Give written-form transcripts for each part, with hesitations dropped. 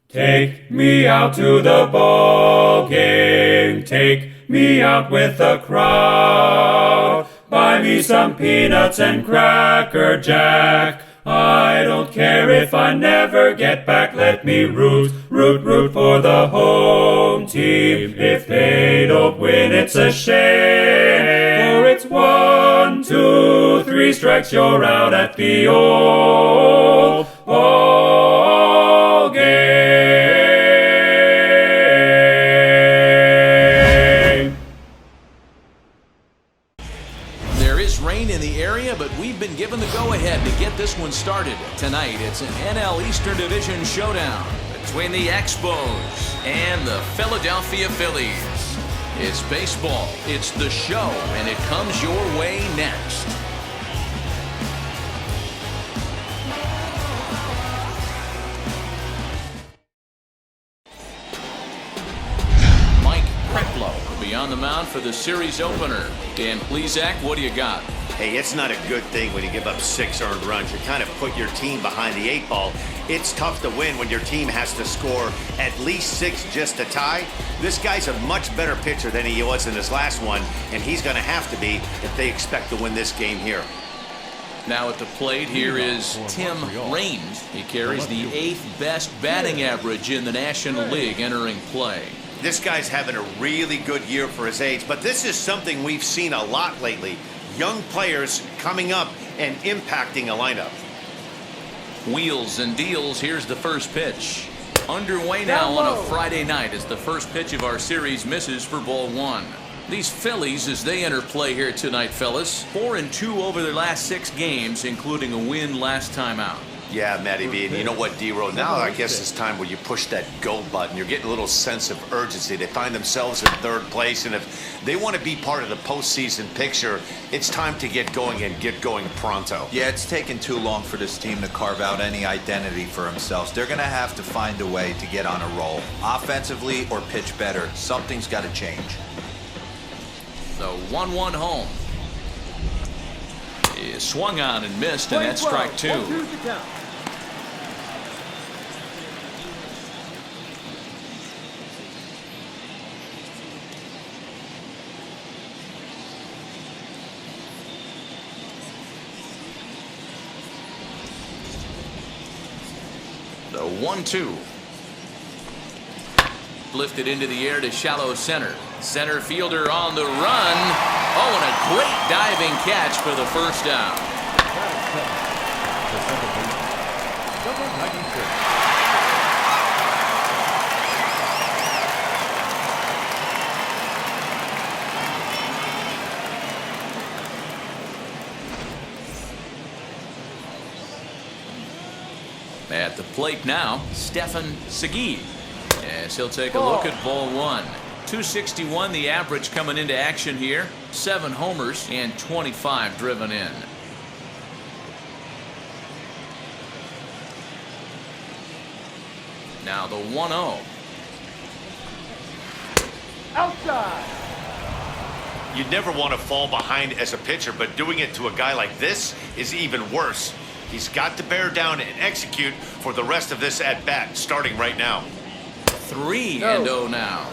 Take me out to the ball game. Take me out with the crowd. Buy me some peanuts and Cracker Jack. I don't care if I never get back. Let me root for the home team. If they don't win, it's a shame. For it's 1, 2, 3 strikes, you're out at the old ball game. There is rain in the area, but we've been given the go-ahead to get this one started. Tonight, it's an NL Eastern Division showdown between the Expos and the Philadelphia Phillies. It's baseball, it's the show, and it comes your way next. Will be on the mound for the series opener. Dan Plesac, what do you got? Hey, it's not a good thing when you give up 6 earned runs. You kind of put your team behind the 8 ball. It's tough to win when your team has to score at least 6 just to tie. This guy's a much better pitcher than he was in his last one, and he's going to have to be if they expect to win this game here. Now at the plate here is Tim Raines. He carries the 8th best batting average in the National League entering play. This guy's having a really good year for his age, but this is something we've seen a lot lately. Young players coming up and impacting a lineup. Wheels and deals. Here's the first pitch. Underway now on a Friday night as the first pitch of our series misses for ball 1. These Phillies, as they enter play here tonight, fellas, 4-2 over their last 6 games, including a win last time out. Yeah, Matty B, and you know what, D-Row, now I guess it's time where you push that go button. You're getting a little sense of urgency. They find themselves in 3rd place, and if they want to be part of the postseason picture, it's time to get going and get going pronto. Yeah, it's taken too long for this team to carve out any identity for themselves. They're going to have to find a way to get on a roll, offensively or pitch better. Something's got to change. The 1-1 home. He swung on and missed, and that's strike 2. The 1-2. Lifted into the air to shallow center. Center fielder on the run. Oh, and a great diving catch for the first down. At the plate now, Stephen Segui. As he'll take a look at ball 1. 261 the average coming into action here. 7 homers and 25 driven in. Now the 1-0. Outside. You'd never want to fall behind as a pitcher, but doing it to a guy like this is even worse. He's got to bear down and execute for the rest of this at-bat, starting right now. 3-0 now.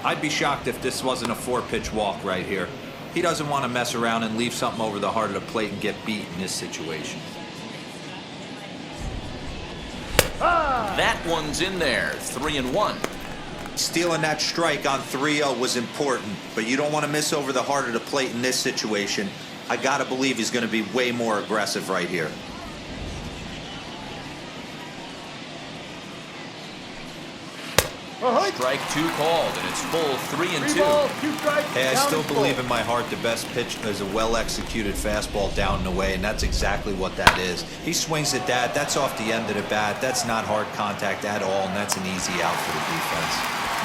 I'd be shocked if this wasn't a 4-pitch walk right here. He doesn't want to mess around and leave something over the heart of the plate and get beat in this situation. That one's in there. 3-1. Stealing that strike on 3-0 was important, but you don't want to miss over the heart of the plate in this situation. I got to believe he's going to be way more aggressive right here. Strike 2 called, and it's full 3-2. Hey, I still believe in my heart the best pitch is a well-executed fastball down and away, and that's exactly what that is. He swings at that. That's off the end of the bat. That's not hard contact at all, and that's an easy out for the defense.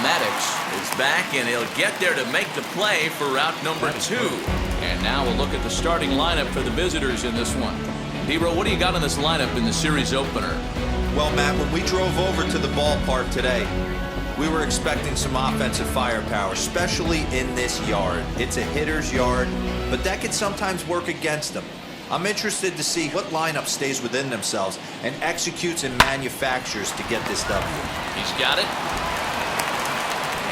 Maddox is back, and he'll get there to make the play for route number 2. And now we'll look at the starting lineup for the visitors in this one. D-Row, what do you got in this lineup in the series opener? Well, Matt, when we drove over to the ballpark today, we were expecting some offensive firepower, especially in this yard. It's a hitter's yard, but that can sometimes work against them. I'm interested to see what lineup stays within themselves and executes and manufactures to get this W. He's got it.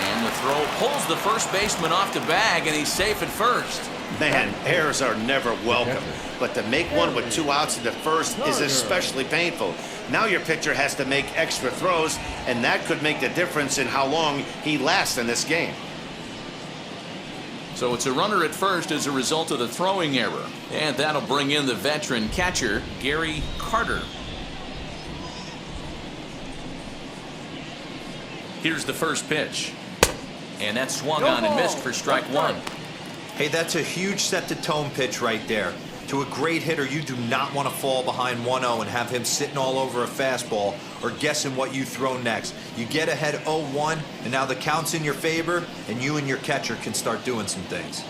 And the throw pulls the first baseman off the bag, and he's safe at first. Man, errors are never welcome, but to make one with 2 outs in the first is especially painful. Now your pitcher has to make extra throws, and that could make the difference in how long he lasts in this game. So it's a runner at first as a result of the throwing error. And that'll bring in the veteran catcher, Gary Carter. Here's the first pitch. And that swung on and missed for strike one. Hey, that's a huge set-the-tone pitch right there. To a great hitter, you do not want to fall behind 1-0 and have him sitting all over a fastball or guessing what you throw next. You get ahead 0-1, and now the count's in your favor, and you and your catcher can start doing some things.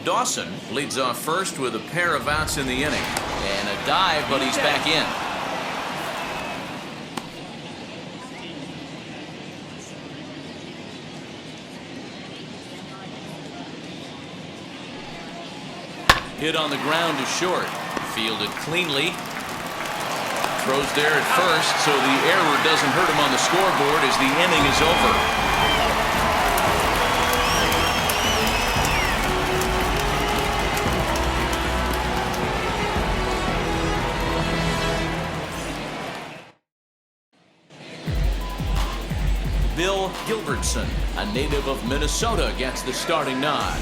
Dawson leads off first with a pair of outs in the inning. And a dive, but he's back in. Hit on the ground to short. Fielded cleanly. Throws there at first, so the error doesn't hurt him on the scoreboard as the inning is over. Bill Gilbertson, a native of Minnesota, gets the starting nod.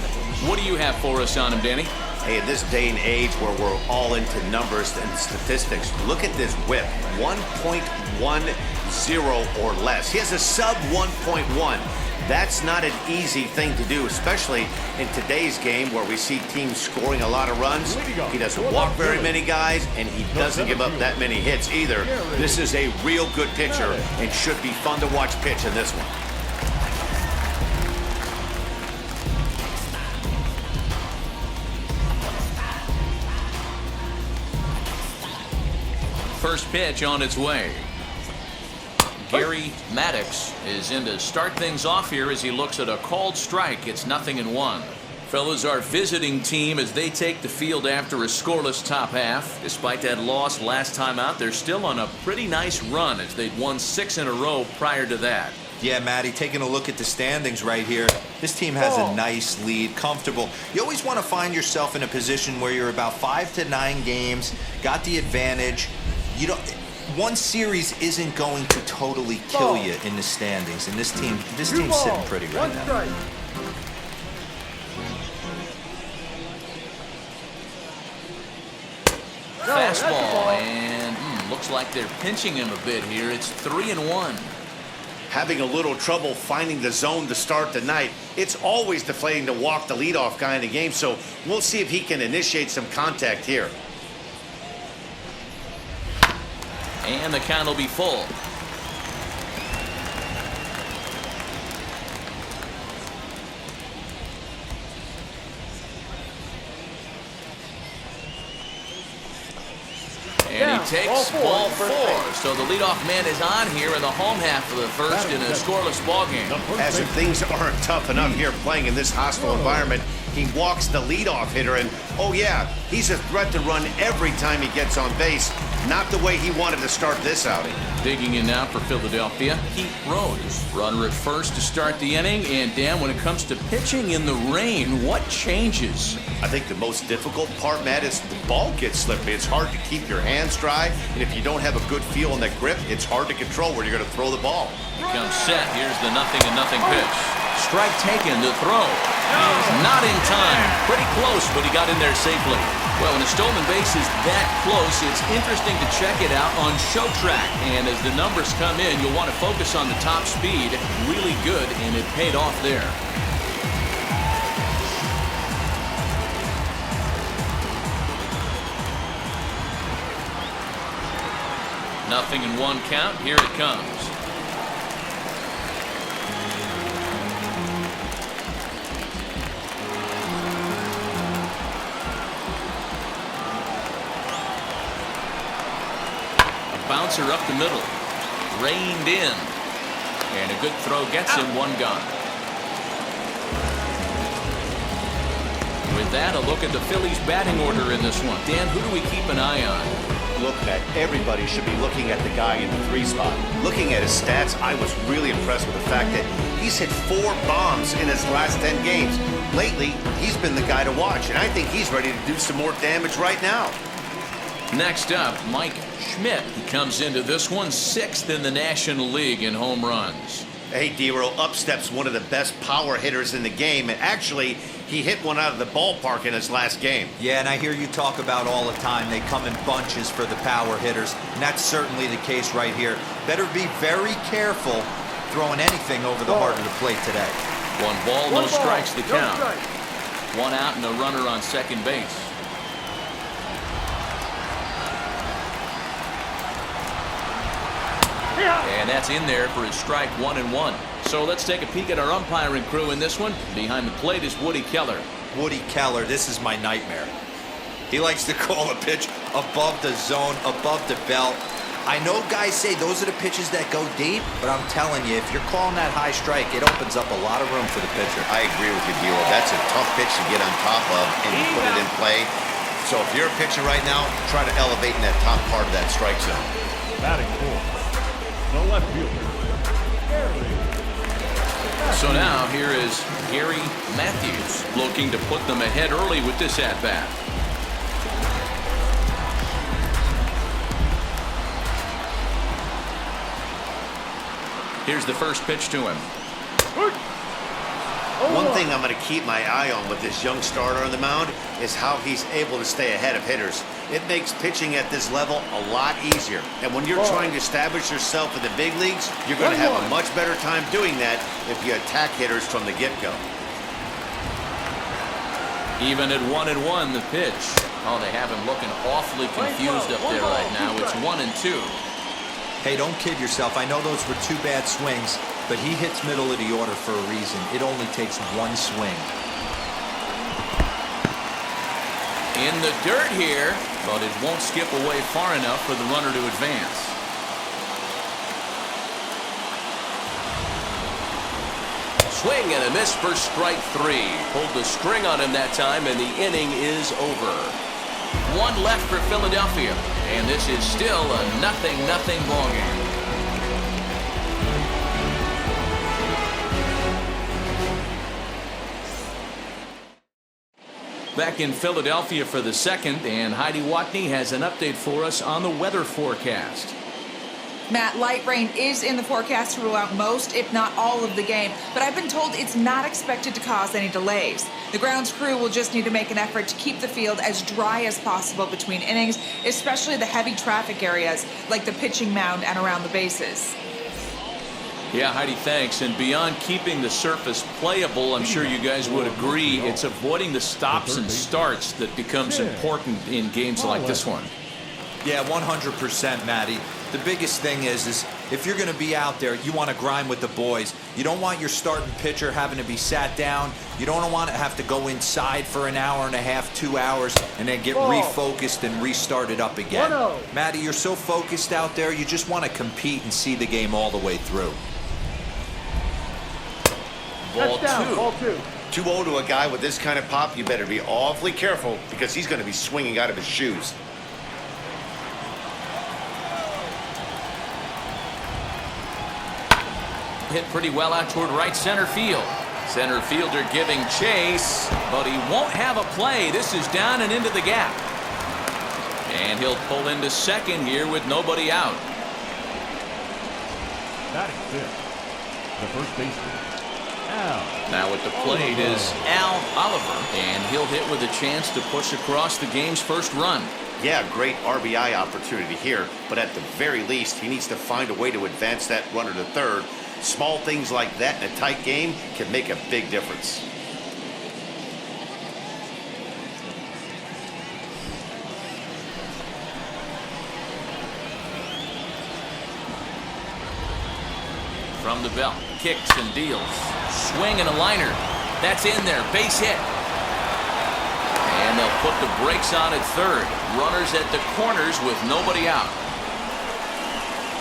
What do you have for us on him, Danny? Hey, in this day and age where we're all into numbers and statistics, look at this whip, 1.10 or less. He has a sub 1.1. That's not an easy thing to do, especially in today's game where we see teams scoring a lot of runs. He doesn't walk very many guys, and he doesn't give up that many hits either. This is a real good pitcher and should be fun to watch pitch in this one. First pitch on its way. Gary Maddox is in to start things off here as he looks at a called strike. It's 0-1. Fellas, our visiting team as they take the field after a scoreless top half. Despite that loss last time out, they're still on a pretty nice run as they'd won 6 in a row prior to that. Yeah, Matty, taking a look at the standings right here, this team has a nice lead, comfortable. You always want to find yourself in a position where you're about 5 to 9 games, got the advantage. You don't. One series isn't going to totally kill you in the standings, and this team's sitting pretty right now. Fastball, and looks like they're pinching him a bit here. It's 3-1. Having a little trouble finding the zone to start the night. It's always deflating to walk the leadoff guy in the game, so we'll see if he can initiate some contact here. And the count will be full. And he takes ball 4. So the leadoff man is on here in the home half of the first in a scoreless ballgame. As if things aren't tough enough here playing in this hostile environment, he walks the leadoff hitter, and oh yeah, he's a threat to run every time he gets on base. Not the way he wanted to start this outing. Digging in now for Philadelphia, Pete Rose. Runner at first to start the inning. And Dan, when it comes to pitching in the rain, what changes? I think the most difficult part, Matt, is the ball gets slippery. It's hard to keep your hands dry, and if you don't have a good feel in that grip, it's hard to control where you're going to throw the ball. He comes set. Here's the 0-0 pitch. Strike taken to throw. He's not in time. Pretty close, but he got in there safely. Well, when a stolen base is that close, it's interesting to check it out on Show Track. And as the numbers come in, you'll want to focus on the top speed. Really good, and it paid off there. Nothing in one count. Here it comes. Bouncer up the middle, reined in, and a good throw gets him one gone. With With that, a look at the Phillies batting order in this one. Dan, who do we keep an eye on? Look, Matt, everybody should be looking at the guy in the 3 spot. Looking at his stats, I was really impressed with the fact that he's hit 4 bombs in his last 10 games. Lately, he's been the guy to watch, and I think he's ready to do some more damage right now. Next up, Mike Schmidt. He comes into this one 6th in the National League in home runs. Hey, D-Roll, up steps one of the best power hitters in the game, and actually, he hit one out of the ballpark in his last game. Yeah, and I hear you talk about all the time, they come in bunches for the power hitters, and that's certainly the case right here. Better be very careful throwing anything over the heart of the plate today. 1 ball, no strikes the count. 1 out and a runner on second base. And that's in there for his strike 1-1. So let's take a peek at our umpiring crew in this one. Behind the plate is Woody Keller. Woody Keller, this is my nightmare. He likes to call a pitch above the zone, above the belt. I know guys say those are the pitches that go deep, but I'm telling you, if you're calling that high strike, it opens up a lot of room for the pitcher. I agree with you, D-Roll. That's a tough pitch to get on top of and you put it in play. So if you're a pitcher right now, try to elevate in that top part of that strike zone. Batting fourth, the left fielder, So now here is Gary Matthews looking to put them ahead early with this at-bat. Here's the first pitch to him. One thing I'm going to keep my eye on with this young starter on the mound is how he's able to stay ahead of hitters. It makes pitching at this level a lot easier. And when you're trying to establish yourself in the big leagues, you're going to have a much better time doing that if you attack hitters from the get-go. Even at 1-1, the pitch. Oh, they have him looking awfully confused up there right now. It's 1-2. Hey, don't kid yourself. I know those were 2 bad swings, but he hits middle of the order for a reason. It only takes 1 swing. In the dirt here, but it won't skip away far enough for the runner to advance. Swing and a miss for strike 3. Pulled the string on him that time, and the inning is over. 1 left for Philadelphia, and this is still a 0-0 ball game. Back in Philadelphia for the second, and Heidi Watney has an update for us on the weather forecast. Matt, light rain is in the forecast throughout most, if not all, of the game, but I've been told it's not expected to cause any delays. The grounds crew will just need to make an effort to keep the field as dry as possible between innings, especially the heavy traffic areas like the pitching mound and around the bases. Yeah, Heidi, thanks. And beyond keeping the surface playable, I'm sure you guys would agree, it's avoiding the stops and starts that becomes important in games like this one. Yeah, 100%, Matty. The biggest thing is if you're going to be out there, you want to grind with the boys. You don't want your starting pitcher having to be sat down. You don't want to have to go inside for an hour and a half, 2 hours, and then get refocused and restarted up again. Matty, you're so focused out there, you just want to compete and see the game all the way through. Ball 2. 2-0 to a guy with this kind of pop, you better be awfully careful because he's going to be swinging out of his shoes. Hit pretty well out toward right center field. Center fielder giving chase, but he won't have a play. This is down and into the gap. And he'll pull into second here with nobody out. batting fifth, the first baseman, Al. Now at the plate is Al Oliver, and he'll hit with a chance to push across the game's first run. Yeah, great RBI opportunity here, but at the very least, he needs to find a way to advance that runner to third. Small things like that in a tight game can make a big difference. From the belt, kicks and deals. Swing and a liner. That's in there, base hit. And they'll put the brakes on at third. Runners at the corners with nobody out.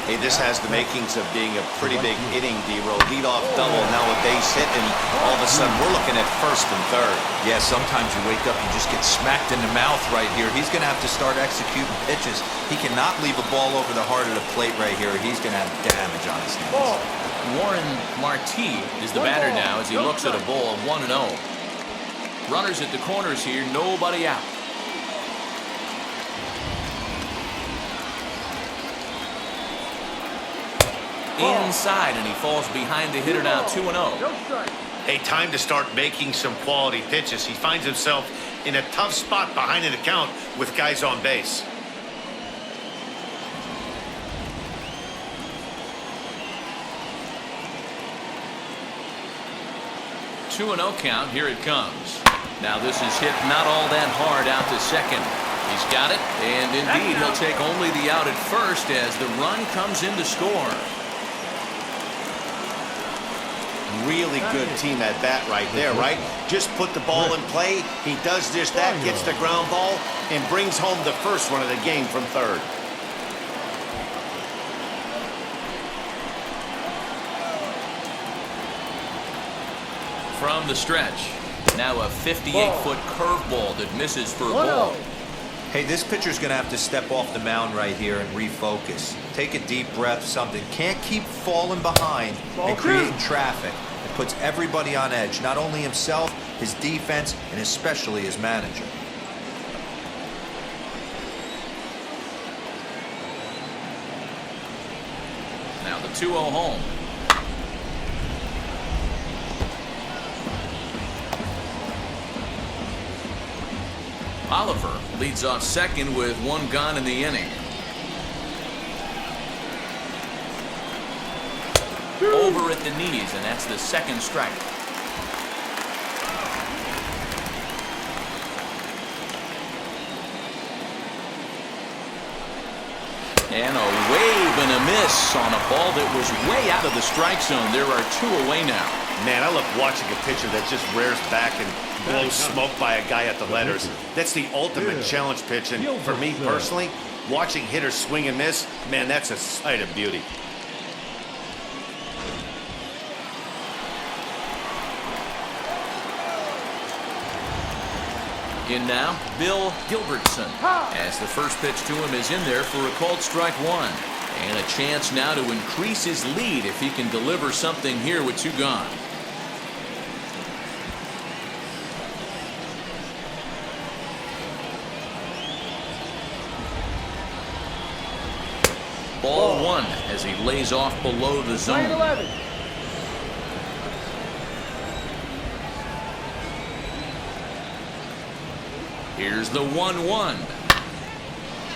Hey, this has the makings of being a pretty big inning, D-Roll. Lead-off double, now a base hit, and all of a sudden we're looking at first and third. Yeah, sometimes you wake up, you just get smacked in the mouth right here. He's going to have to start executing pitches. He cannot leave a ball over the heart of the plate right here. He's going to have damage on his hands. Warren Marti is the batter now as he looks at a ball of 1-0. Runners at the corners here, nobody out. Inside, and he falls behind the hitter now 2-0. Hey, time to start making some quality pitches. He finds himself in a tough spot behind an account with guys on base. Two and 0 count. Here it comes. Now this is hit not all that hard out to second. He's got it, and indeed he'll take only the out at first as the run comes in to score. Really good team at bat right there, right? Just put the ball in play. He does just that, gets the ground ball, and brings home the first run of the game from third. From the stretch, now a 58-foot curveball that misses for a ball. Hey, this pitcher's going to have to step off the mound right here and refocus. Take a deep breath, something. Can't keep falling behind and creating traffic. It puts everybody on edge, not only himself, his defense, and especially his manager. Now the 2-0 home. Oliver leads off second with one gone in the inning. Over at the knees, and that's the second strike. And a wave and a miss on a ball that was way out of the strike zone. There are two away now. Man, I love watching a pitcher that just rears back and blows smoke by a guy at the letters. That's the ultimate challenge pitch, and for me personally, watching hitters swing and miss, man, that's a sight of beauty. In now, Bill Gilbertson, as the first pitch to him is in there for a called strike one. And a chance now to increase his lead if he can deliver something here with two gone. Ball one as he lays off below the zone. Here's the 1-1.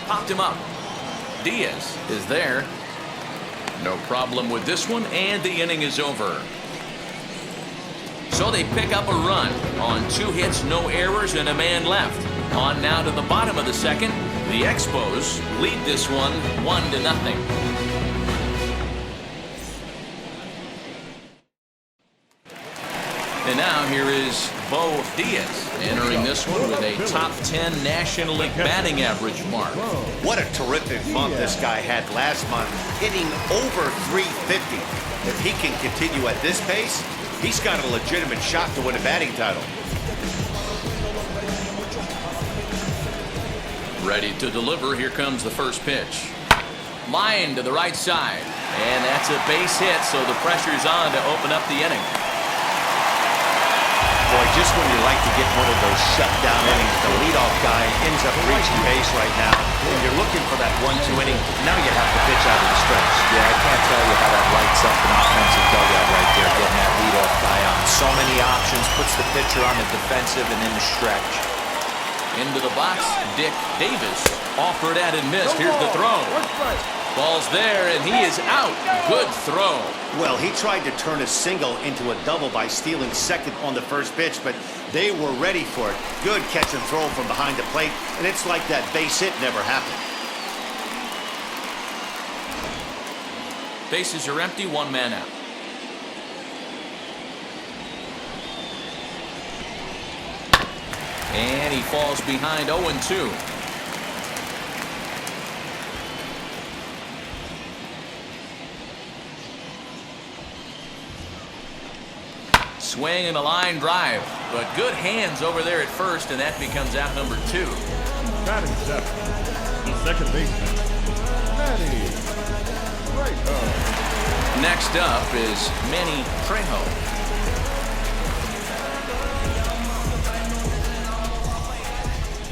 Popped him up. Diaz is there. No problem with this one, and the inning is over. So they pick up a run on 2 hits, no errors, and a man left. On now to the bottom of the second. The Expos lead this one 1-0. And now here is Bo Diaz entering this one with a top 10 National League batting average mark. What a terrific month this guy had last month, hitting over 350. If he can continue at this pace, he's got a legitimate shot to win a batting title. Ready to deliver. Here comes the first pitch. Line to the right side. And that's a base hit, so the pressure's on to open up the inning. Boy, just when you like to get one of those shutdown innings, the leadoff guy ends up reaching base right now. And you're looking for that 1-2 inning. Now you have to pitch out of the stretch. Yeah, I can't tell you how that lights up an offensive dugout right there, getting that leadoff guy on. So many options, puts the pitcher on the defensive and in the stretch. Into the box, Dick Davis. Offered at and missed. Here's the throw. Ball's there, and he is out. Good throw. Well, he tried to turn a single into a double by stealing second on the first pitch, but they were ready for it. Good catch and throw from behind the plate, and it's like that base hit never happened. Bases are empty, one man out. And he falls behind 0-2. Swing and a line drive, but good hands over there at first, and that becomes out number 2. Batting 7, the second baseman, Manny Trejo. Next up is Manny Trejo.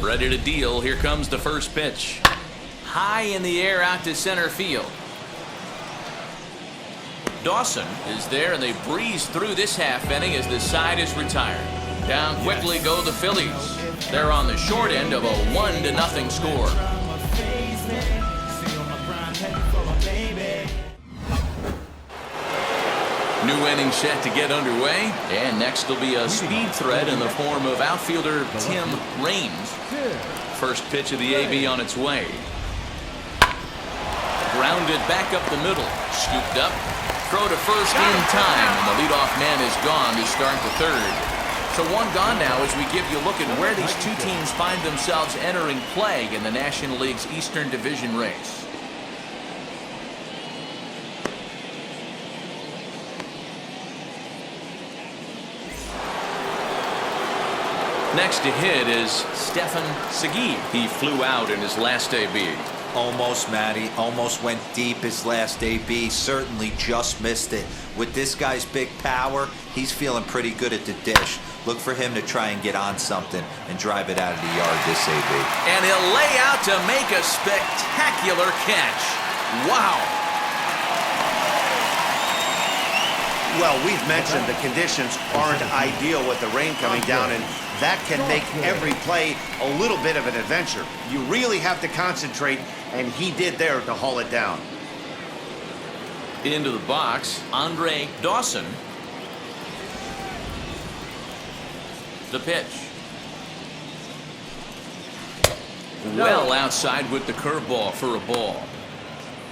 Ready to deal. Here comes the first pitch. High in the air out to center field. Dawson is there, and they breeze through this half inning as the side is retired. Down quickly go the Phillies. They're on the short end of a 1-0 score. New inning set to get underway, and next will be a speed threat in the form of outfielder Tim Raines. First pitch of the AB on its way. Grounded back up the middle, scooped up, throw to first in time, and the leadoff man is gone to start the third. So one gone now as we give you a look at where these two teams find themselves entering play in the National League's Eastern Division race. Next to hit is Stefan Segui. He flew out in his last AB. Almost, Matty. Almost went deep his last AB. Certainly just missed it. With this guy's big power, he's feeling pretty good at the dish. Look for him to try and get on something and drive it out of the yard this AB. And he'll lay out to make a spectacular catch. Wow. Well, we've mentioned the conditions aren't ideal with the rain coming down, and that can make every play a little bit of an adventure. You really have to concentrate, and he did there to haul it down. Into the box, Andre Dawson. The pitch. Well outside with the curveball for a ball.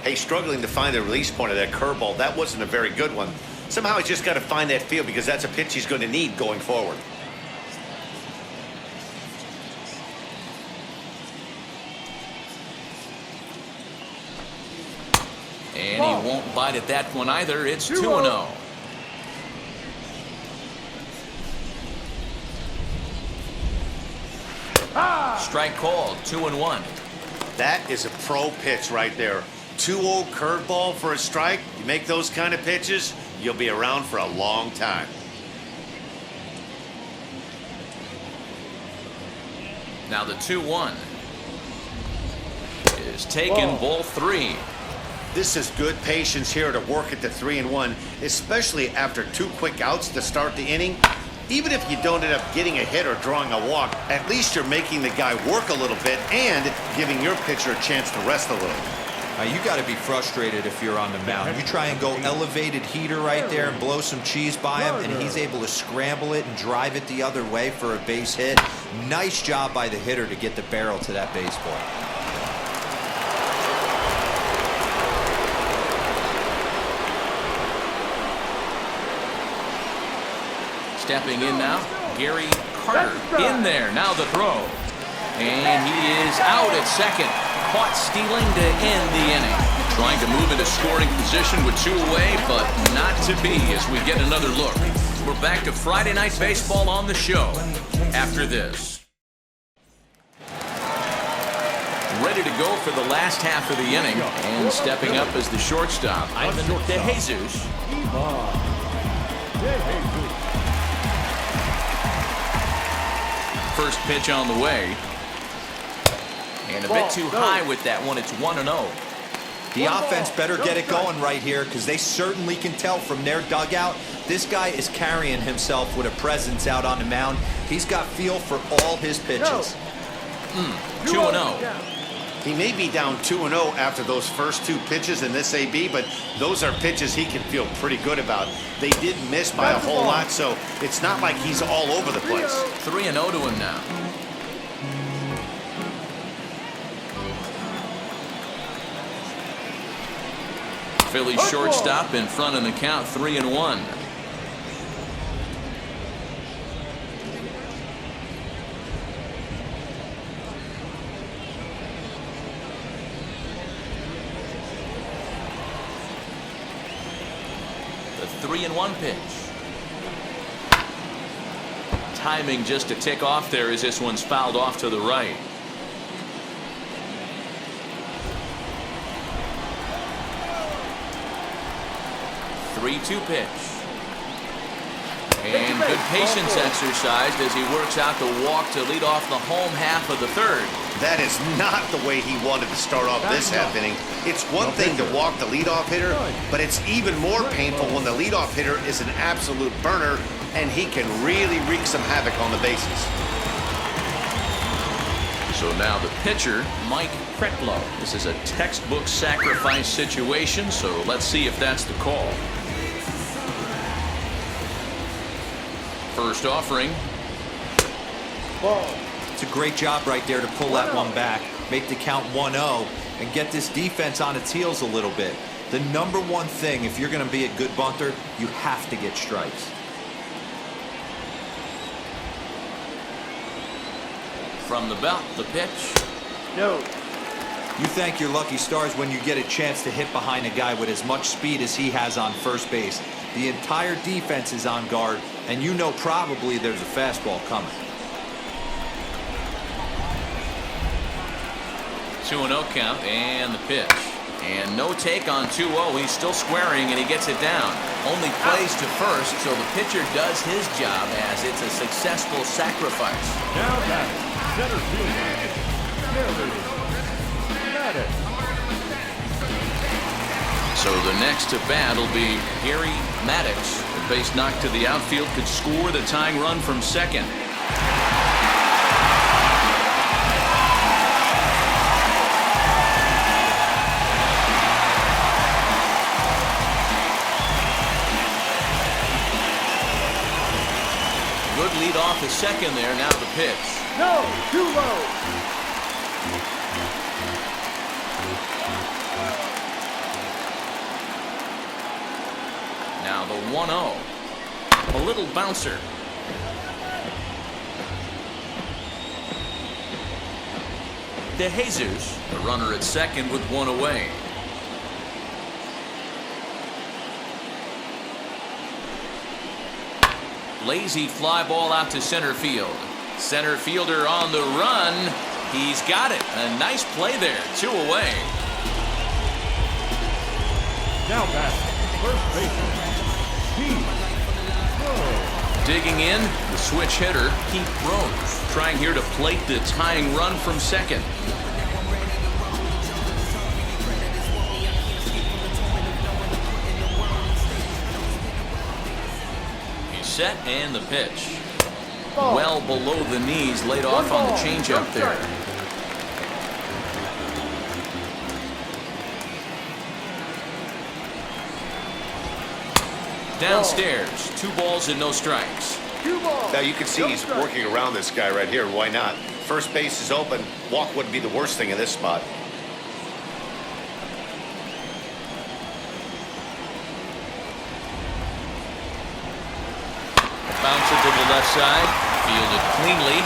Hey, struggling to find the release point of that curveball. That wasn't a very good one. Somehow he's just got to find that feel, because that's a pitch he's going to need going forward. And he won't bite at that one either. It's 2-0. Strike called, 2-1. That is a pro pitch right there. 2-0 curveball for a strike. You make those kind of pitches, you'll be around for a long time. Now the 2-1 is taken, ball 3. This is good patience here to work at the 3-1, especially after 2 quick outs to start the inning. Even if you don't end up getting a hit or drawing a walk, at least you're making the guy work a little bit and giving your pitcher a chance to rest a little. You got to be frustrated if you're on the mound. You try and go elevated heater right there and blow some cheese by him, and he's able to scramble it and drive it the other way for a base hit. Nice job by the hitter to get the barrel to that baseball. Stepping in now, Gary Carter in there. Now the throw. And he is out at second. Caught stealing to end the inning. Trying to move into scoring position with 2 away, but not to be as we get another look. We're back to Friday Night Baseball on the show after this. Ready to go for the last half of the inning, and stepping up as the shortstop, Ivan DeJesus. First pitch on the way. And a bit too high with that one. It's 1-0. The offense better get it going right here, because they certainly can tell from their dugout this guy is carrying himself with a presence out on the mound. He's got feel for all his pitches. 2-0. He may be down 2-0 after those first 2 pitches in this AB, but those are pitches he can feel pretty good about. They did miss by a whole lot, so it's not like he's all over the place. 3-0 to him now. Phillies shortstop in front of the count, 3-1. The 3-1 pitch. timing just to tick off there as this one's fouled off to the right. 3-2 pitch. And good patience exercised as he works out the walk to lead off the home half of the third. That is not the way he wanted to start off this half inning. It's one thing to walk the leadoff hitter, but it's even more painful when the leadoff hitter is an absolute burner and he can really wreak some havoc on the bases. So now the pitcher, Mike Kretlow. This is a textbook sacrifice situation, so let's see if that's the call. First offering. It's a great job right there to pull that one back, make the count 1-0, and get this defense on its heels a little bit. The number one thing, if you're going to be a good bunter, you have to get strikes. From the belt, the pitch. No. You thank your lucky stars when you get a chance to hit behind a guy with as much speed as he has on first base. The entire defense is on guard, and you know probably there's a fastball coming. 2-0 count, and the pitch. And no take on 2-0. He's still squaring, and he gets it down. Only plays to first, so the pitcher does his job as it's a successful sacrifice. Now batting, center fielder, Gary Maddox. So the next to bat will be Gary Maddox. The base knock to the outfield could score the tying run from second. Good lead off the second there. Now the pitch. No, too low. Now the 1-0. A little bouncer. De Jesus, the runner at second with one away. Lazy fly ball out to center field. Center fielder on the run. He's got it. A nice play there. 2 away. Now back, first baseman, Pete Rose. Digging in, the switch hitter, Pete Rose. Trying here to plate the tying run from second. Set and the pitch. Well below the knees, laid off on the changeup there. Downstairs, 2 balls and no strikes. Now you can see he's working around this guy right here. Why not? First base is open. Walk wouldn't be the worst thing in this spot. Bounce it to the left side, fielded cleanly.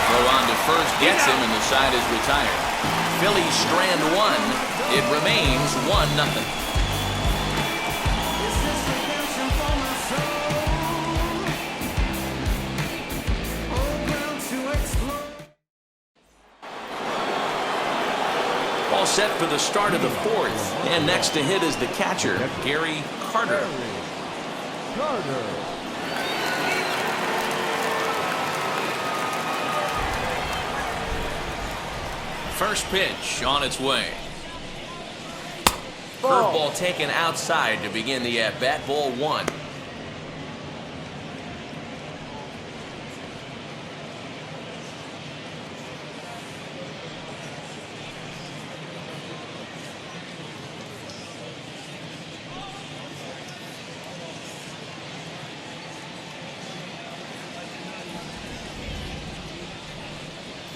Throw on to first, gets him, and the side is retired. Phillies strand 1. It remains 1-0. All set for the start of the 4th. And next to hit is the catcher, Gary Carter. Carter. First pitch on its way. Curveball taken outside to begin the at-bat. Ball 1.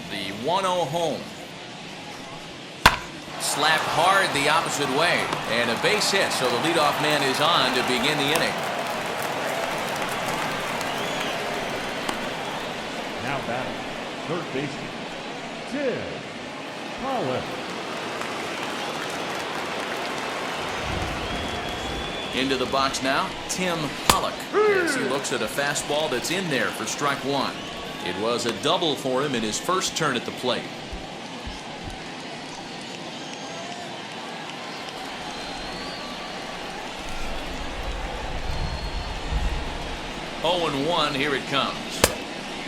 The 1-0 home. Slapped hard the opposite way, and a base hit, so the leadoff man is on to begin the inning. Now batting, third baseman, Ted Holland. Into the box now, Tim Pollock, as he looks at a fastball that's in there for strike one. It was a double for him in his first turn at the plate. Oh and 1, here it comes.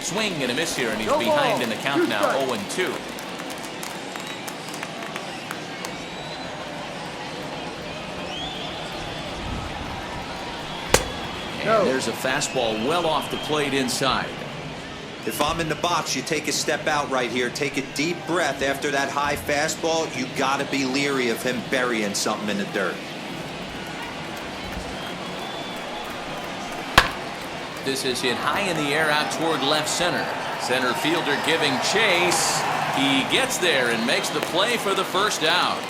Swing and a miss here, and he's behind in the count now, 0 and 2. And there's a fastball well off the plate inside. If I'm in the box, you take a step out right here. Take a deep breath after that high fastball. You got to be leery of him burying something in the dirt. This is hit high in the air out toward left center. Center fielder giving chase. He gets there and makes the play for the first out.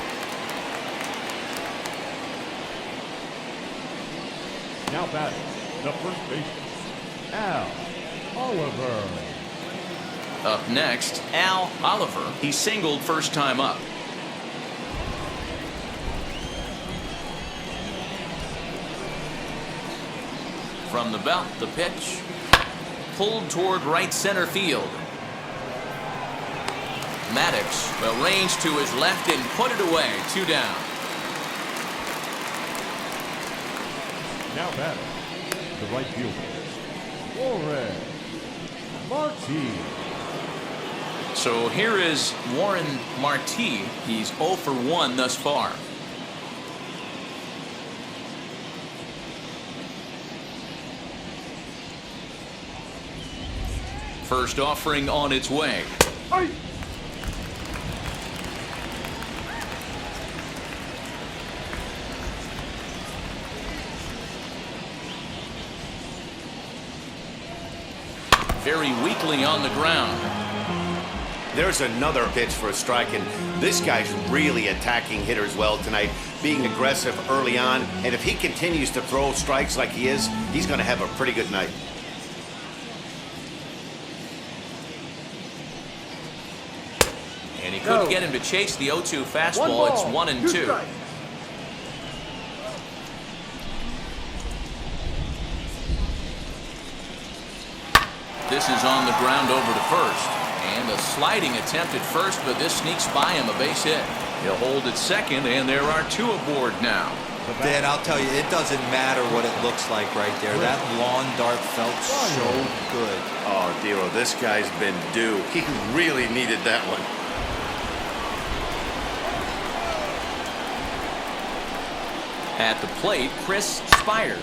Now batting, the first baseman, Al Oliver. Up next, Al Oliver. He singled first time up. From the belt, the pitch. Pulled toward right center field. Maddox will range to his left and put it away. 2 down. Now batting, the right fielder, Warren Marty. So here is Warren Marty. He's 0 for 1 thus far. First offering on its way. Very weakly on the ground. There's another pitch for a strike, and this guy's really attacking hitters well tonight, being aggressive early on, and if he continues to throw strikes like he is, he's going to have a pretty good night. And he couldn't get him to chase the 0-2 fastball. It's 1 and 2. This is on the ground over to first. And a sliding attempt at first, but this sneaks by him, a base hit. He'll hold at second, and there are 2 aboard now. Dan, I'll tell you, it doesn't matter what it looks like right there. That lawn dart felt so good. Oh, Dero, this guy's been due. He really needed that one. At the plate, Chris Spire.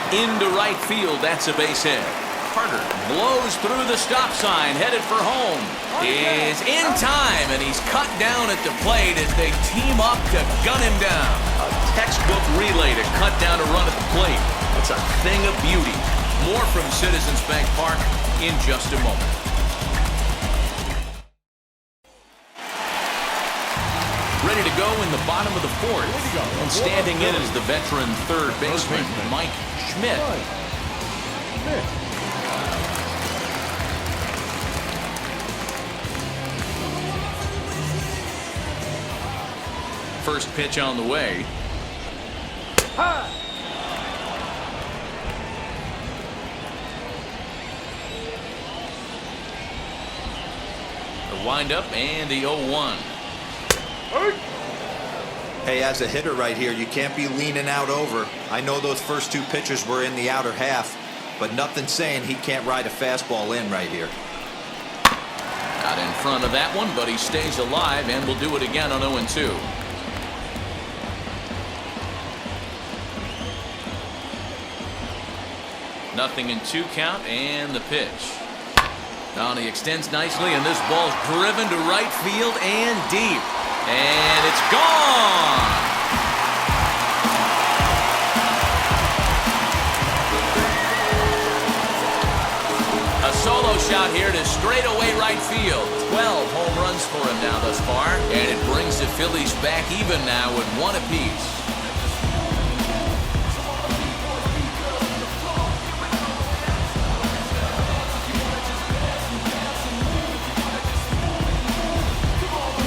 Into right field, that's a base hit. Carter blows through the stop sign, headed for home. Is in time, and he's cut down at the plate as they team up to gun him down. A textbook relay to cut down a run at the plate. It's a thing of beauty. More from Citizens Bank Park in just a moment. Ready to go in the bottom of the 4th. And standing in is the veteran third baseman, Mike Schmidt. First pitch on the way. The windup and the 0-1. Hey, as a hitter right here, you can't be leaning out over. I know those first 2 pitches were in the outer half, but nothing saying he can't ride a fastball in right here. Out in front of that one, but he stays alive and will do it again on 0-2. Nothing in 2 count, and the pitch. Now he extends nicely, and this ball's driven to right field and deep. And it's gone! A solo shot here to straightaway right field. 12 home runs for him now thus far, and it brings the Phillies back even now with 1 apiece.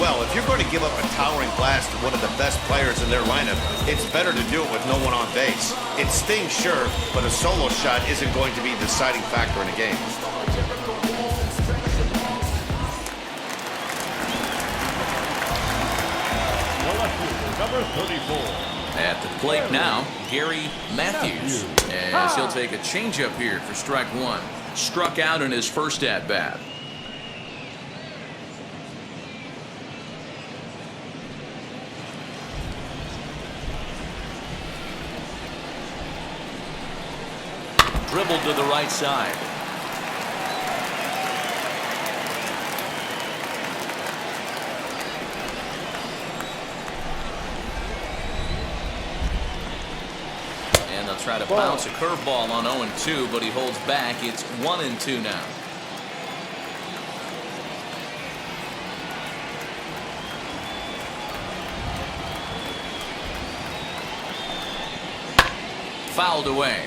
Well, if you're going to give up a towering blast to one of the best players in their lineup, it's better to do it with no one on base. It stings, sure, but a solo shot isn't going to be the deciding factor in a game. Number 34. At the plate now, Gary Matthews, as he'll take a changeup here for strike one. Struck out in his first at-bat. Dribbled to the right side. And they'll try to bounce a curveball on 0-2, but he holds back. It's 1-2 now. Fouled away.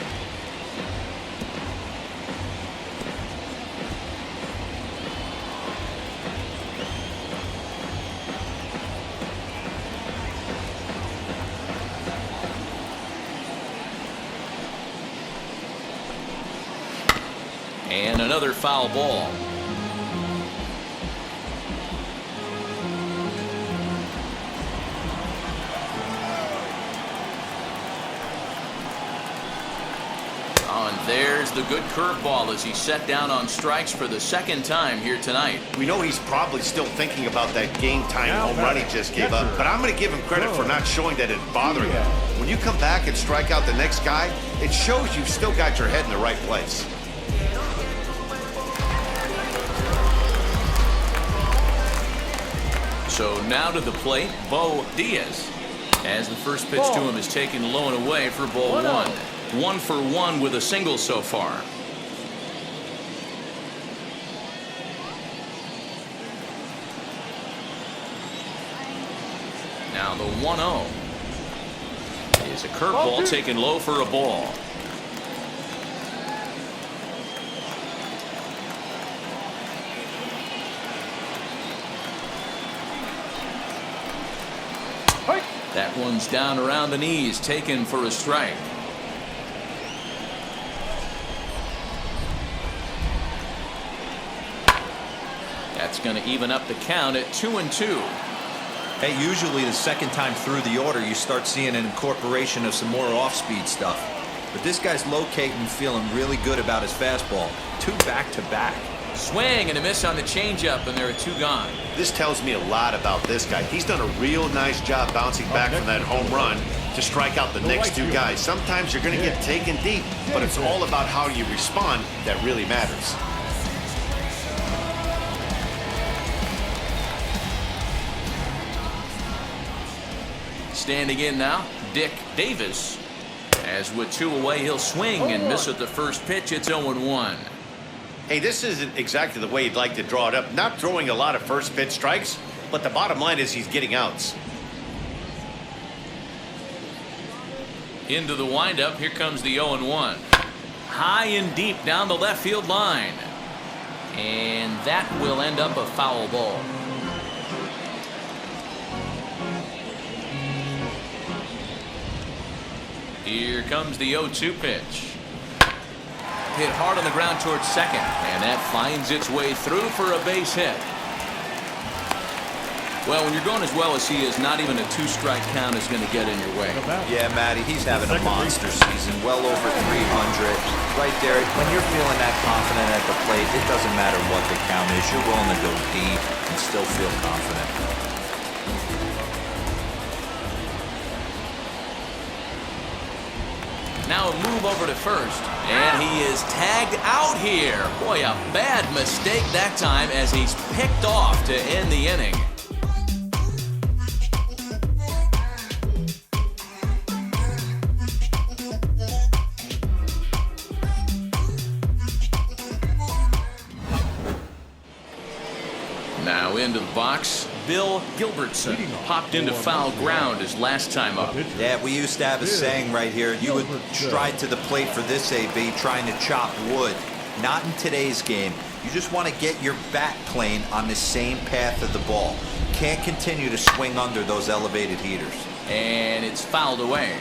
And another foul ball. Oh, and there's the good curveball as he's set down on strikes for the second time here tonight. We know he's probably still thinking about that game-time home run he just gave up, but I'm going to give him credit for not showing that it's bothering him. When you come back and strike out the next guy, it shows you've still got your head in the right place. So now to the plate, Bo Diaz, as the first pitch to him is taken low and away for ball one. 1 for 1 with a single so far. Now the 1-0 is a curveball taken low for a ball. That one's down around the knees, taken for a strike. That's going to even up the count at 2-2. Hey, usually the second time through the order, you start seeing an incorporation of some more off-speed stuff. But this guy's locating, feeling really good about his fastball. 2 back-to-back. Swing and a miss on the changeup, and there are 2 gone. This tells me a lot about this guy. He's done a real nice job bouncing back from that home run to strike out the next 2 guys. Sometimes you're going to get taken deep, but it's all about how you respond that really matters. Standing in now, Dick Davis. As with 2 away, he'll swing and miss at the first pitch. It's 0-1. Hey, this isn't exactly the way you'd like to draw it up. Not throwing a lot of first pitch strikes, but the bottom line is he's getting outs. Into the windup, here comes the 0-1. High and deep down the left field line. And that will end up a foul ball. Here comes the 0-2 pitch. Hit hard on the ground towards second, and that finds its way through for a base hit. Well, when you're going as well as he is, not even a 2-strike count is going to get in your way. Yeah, Matty, he's having a monster season, well over 300. Right there, when you're feeling that confident at the plate, it doesn't matter what the count is. You're willing to go deep and still feel confident. Now a move over to first, and he is tagged out here. Boy, a bad mistake that time as he's picked off to end the inning. Now into the box, Bill Gilbertson popped into foul ground his last time up. Yeah, we used to have a saying right here. You would stride to the plate for this AB, trying to chop wood. Not in today's game. You just want to get your bat plane on the same path of the ball. Can't continue to swing under those elevated heaters. And it's fouled away.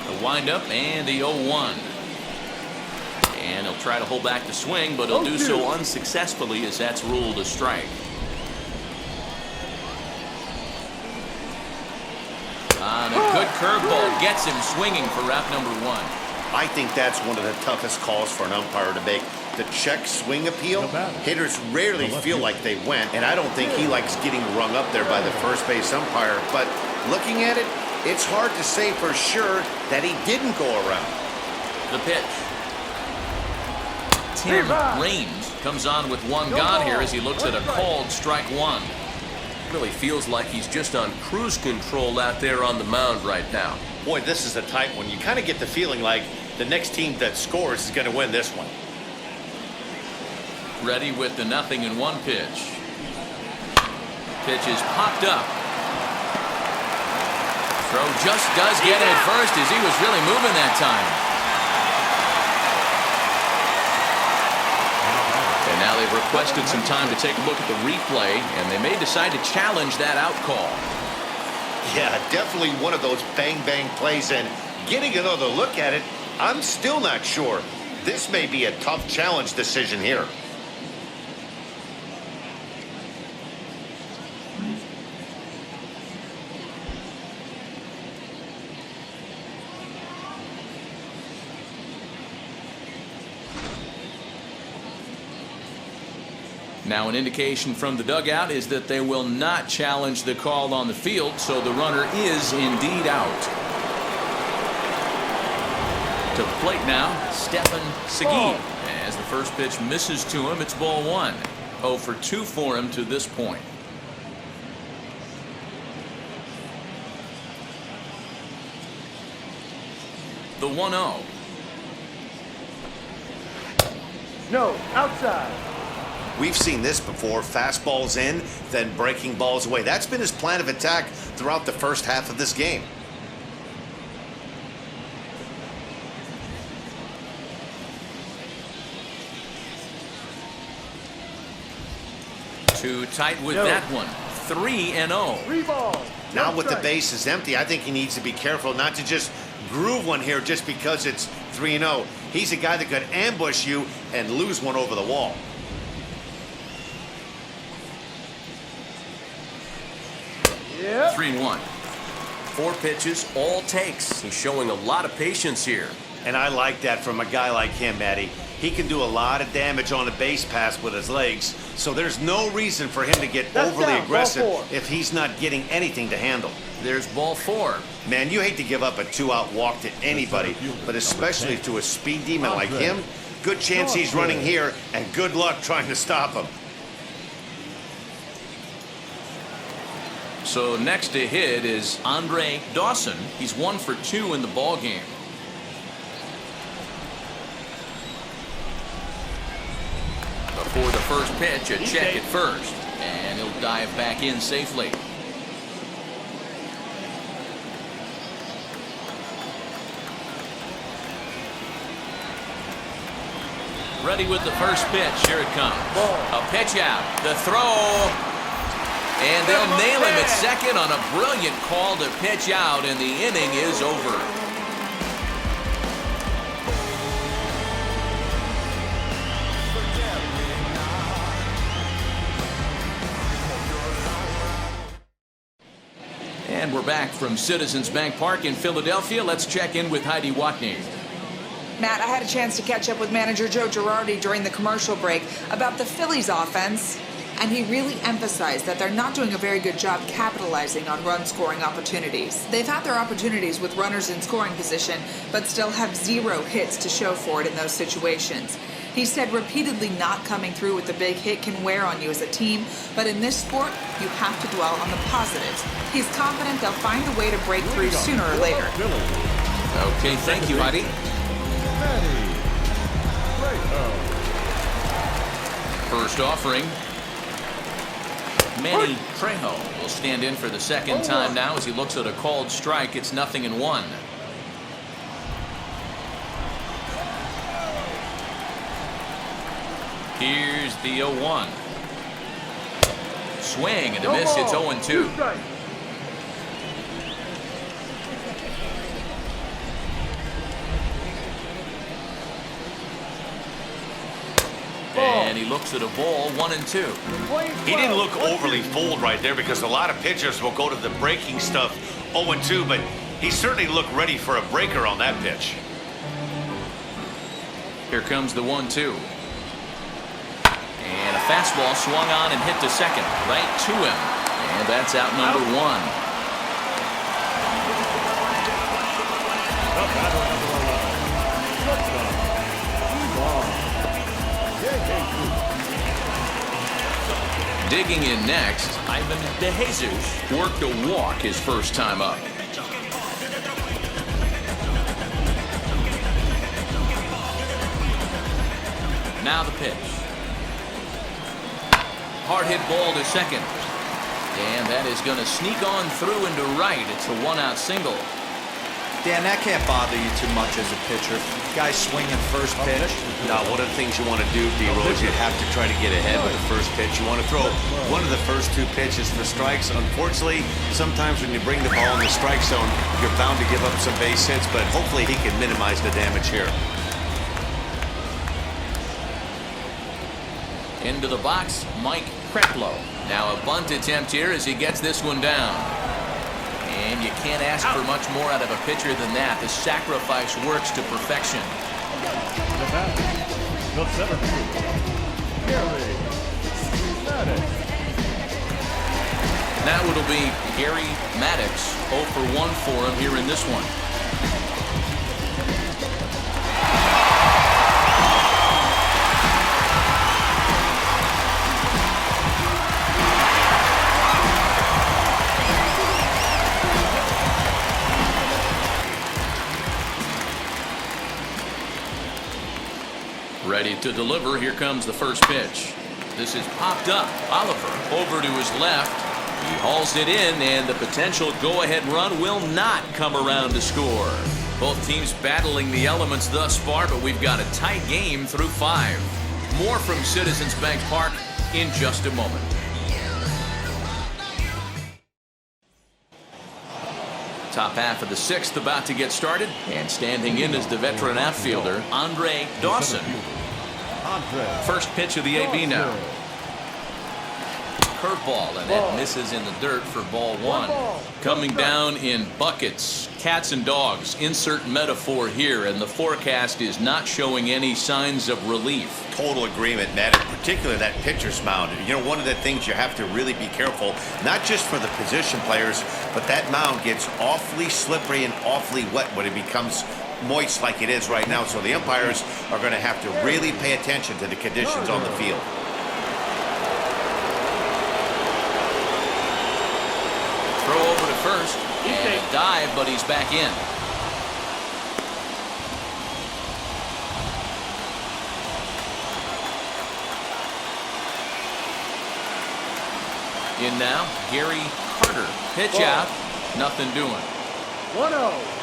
The windup and the 0-1. And he'll try to hold back the swing, but he'll do so unsuccessfully as that's ruled a strike. And a good curveball gets him swinging for route number 1. I think that's one of the toughest calls for an umpire to make. The check swing appeal, hitters rarely feel like they went, and I don't think he likes getting rung up there by the first base umpire. But looking at it, it's hard to say for sure that he didn't go around. The pitch. Tim Raines comes on with one gone here as he looks at a called strike 1. Really feels like he's just on cruise control out there on the mound right now. Boy, this is a tight one. You kind of get the feeling like the next team that scores is going to win this one. Ready with the 0-1 pitch. Pitch is popped up. Throw just does get it at first as he was really moving that time. And now they've requested some time to take a look at the replay, and they may decide to challenge that out call. Yeah, definitely one of those bang-bang plays, and getting another look at it, I'm still not sure. This may be a tough challenge decision here. Now an indication from the dugout is that they will not challenge the call on the field, so the runner is indeed out. To the plate now, Stefan Seguin. As the first pitch misses to him, it's ball 1. 0 for 2 for him to this point. The 1-0. No, outside. We've seen this before. Fastballs in, then breaking balls away. That's been his plan of attack throughout the first half of this game. Too tight with that one. 3-0. 3 balls. Now with the bases empty, I think he needs to be careful not to just groove one here just because it's 3-0. He's a guy that could ambush you and lose one over the wall. Yep. 3-1. 4 pitches, all takes. He's showing a lot of patience here. And I like that from a guy like him, Matty. He can do a lot of damage on a base pass with his legs, so there's no reason for him to get overly aggressive if he's not getting anything to handle. There's ball 4. Man, you hate to give up a 2-out walk to anybody, but especially to a speed demon like him. Good chance he's running here, and good luck trying to stop him. So next to hit is Andre Dawson. He's 1 for 2 in the ball game. Before the first pitch, a check at first, and he'll dive back in safely. Ready with the first pitch. Here it comes. A pitch out. The throw. And they'll nail him at second on a brilliant call to pitch out, and the inning is over. And we're back from Citizens Bank Park in Philadelphia. Let's check in with Heidi Watney. Matt, I had a chance to catch up with manager Joe Girardi during the commercial break about the Phillies offense, and he really emphasized that they're not doing a very good job capitalizing on run-scoring opportunities. They've had their opportunities with runners in scoring position, but still have 0 hits to show for it in those situations. He said repeatedly not coming through with a big hit can wear on you as a team, but in this sport, you have to dwell on the positives. He's confident they'll find a way to break through sooner or later. Okay, thank you, Heidi. First offering. Manny Trejo will stand in for the second time now as he looks at a called strike. It's 0-1. Here's the 0-1. Swing and a miss. It's 0-2. And he looks at a ball, 1-2. He didn't look overly fooled right there because a lot of pitchers will go to the breaking stuff 0-2, but he certainly looked ready for a breaker on that pitch. Here comes the 1-2. And a fastball swung on and hit to second, right to him. And that's out number 1. Digging in next, Ivan DeJesus worked a walk his first time up. Now the pitch. Hard hit ball to second. And that is going to sneak on through into right. It's a 1-out single. Dan, that can't bother you too much as a pitcher. Guy swinging first pitch. Now, one of the things you want to do, D-Rose, you have to try to get ahead with the first pitch. You want to throw one of the first 2 pitches for strikes. Unfortunately, sometimes when you bring the ball in the strike zone, you're bound to give up some base hits, but hopefully he can minimize the damage here. Into the box, Mike Kreplo. Now a bunt attempt here as he gets this one down. And you can't ask for much more out of a pitcher than that. The sacrifice works to perfection. The batter, the center fielder, Gary Maddox. Now it'll be Gary Maddox, 0 for 1 for him here in this one. Ready to deliver. Here comes the first pitch. This is popped up. Oliver over to his left. He hauls it in, and the potential go-ahead run will not come around to score. Both teams battling the elements thus far, but we've got a tight game through 5. More from Citizens Bank Park in just a moment. Top half of the 6th about to get started, and standing in is the veteran outfielder, Andre Dawson. First pitch of the AB now. Curveball, and that misses in the dirt for ball 1. Coming down in buckets, cats and dogs. Insert metaphor here, and the forecast is not showing any signs of relief. Total agreement, Matt, in particular that pitcher's mound. You know, one of the things you have to really be careful, not just for the position players, but that mound gets awfully slippery and awfully wet when it becomes moist like it is right now. So the umpires are going to have to really pay attention to the conditions on the field. Throw over to first, and a dive, but he's back in. In now, Gary Carter. Pitch out, nothing doing. 1-0.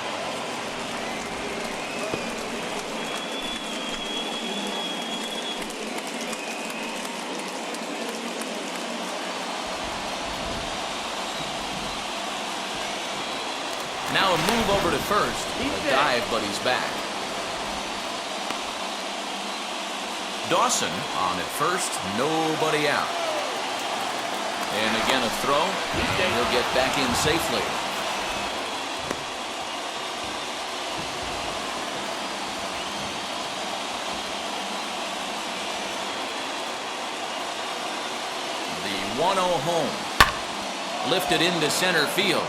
Now a move over to first. A dive, but he's back. Dawson on at first, nobody out. And again a throw, and he'll get back in safely. The 1-0 home. Lifted into center field.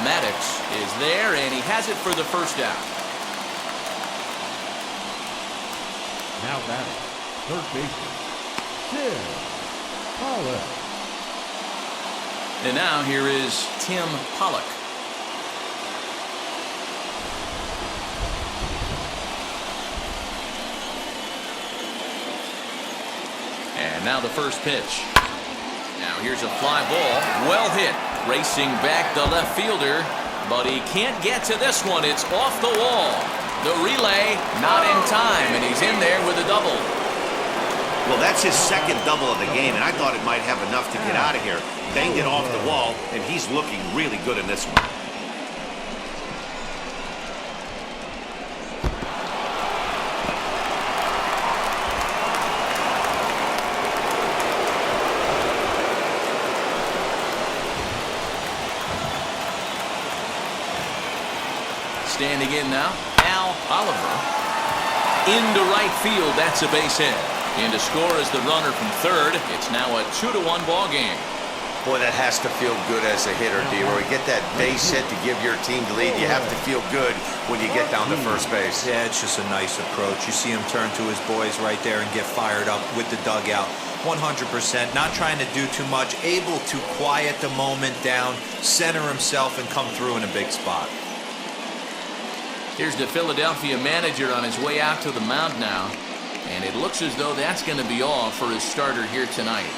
Maddox is there, and he has it for the first out. Now batting, third baseman, Tim Pollock. And now here is Tim Pollock. And now the first pitch. Now here's a fly ball, well hit. Racing back the left fielder, but he can't get to this one. It's off the wall. The relay, not in time, and he's in there with a double. Well, that's his second double of the game, and I thought it might have enough to get out of here. Banged it off the wall, and he's looking really good in this one. Standing in now, Al Oliver. Into right field, that's a base hit. In to score is the runner from third. It's now a 2-1 ball game. Boy, that has to feel good as a hitter, D-Roy. Get that base hit to give your team the lead. You have to feel good when you get down to first base. Yeah, it's just a nice approach. You see him turn to his boys right there and get fired up with the dugout. 100%, not trying to do too much, able to quiet the moment down, center himself, and come through in a big spot. Here's the Philadelphia manager on his way out to the mound now. And it looks as though that's going to be all for his starter here tonight.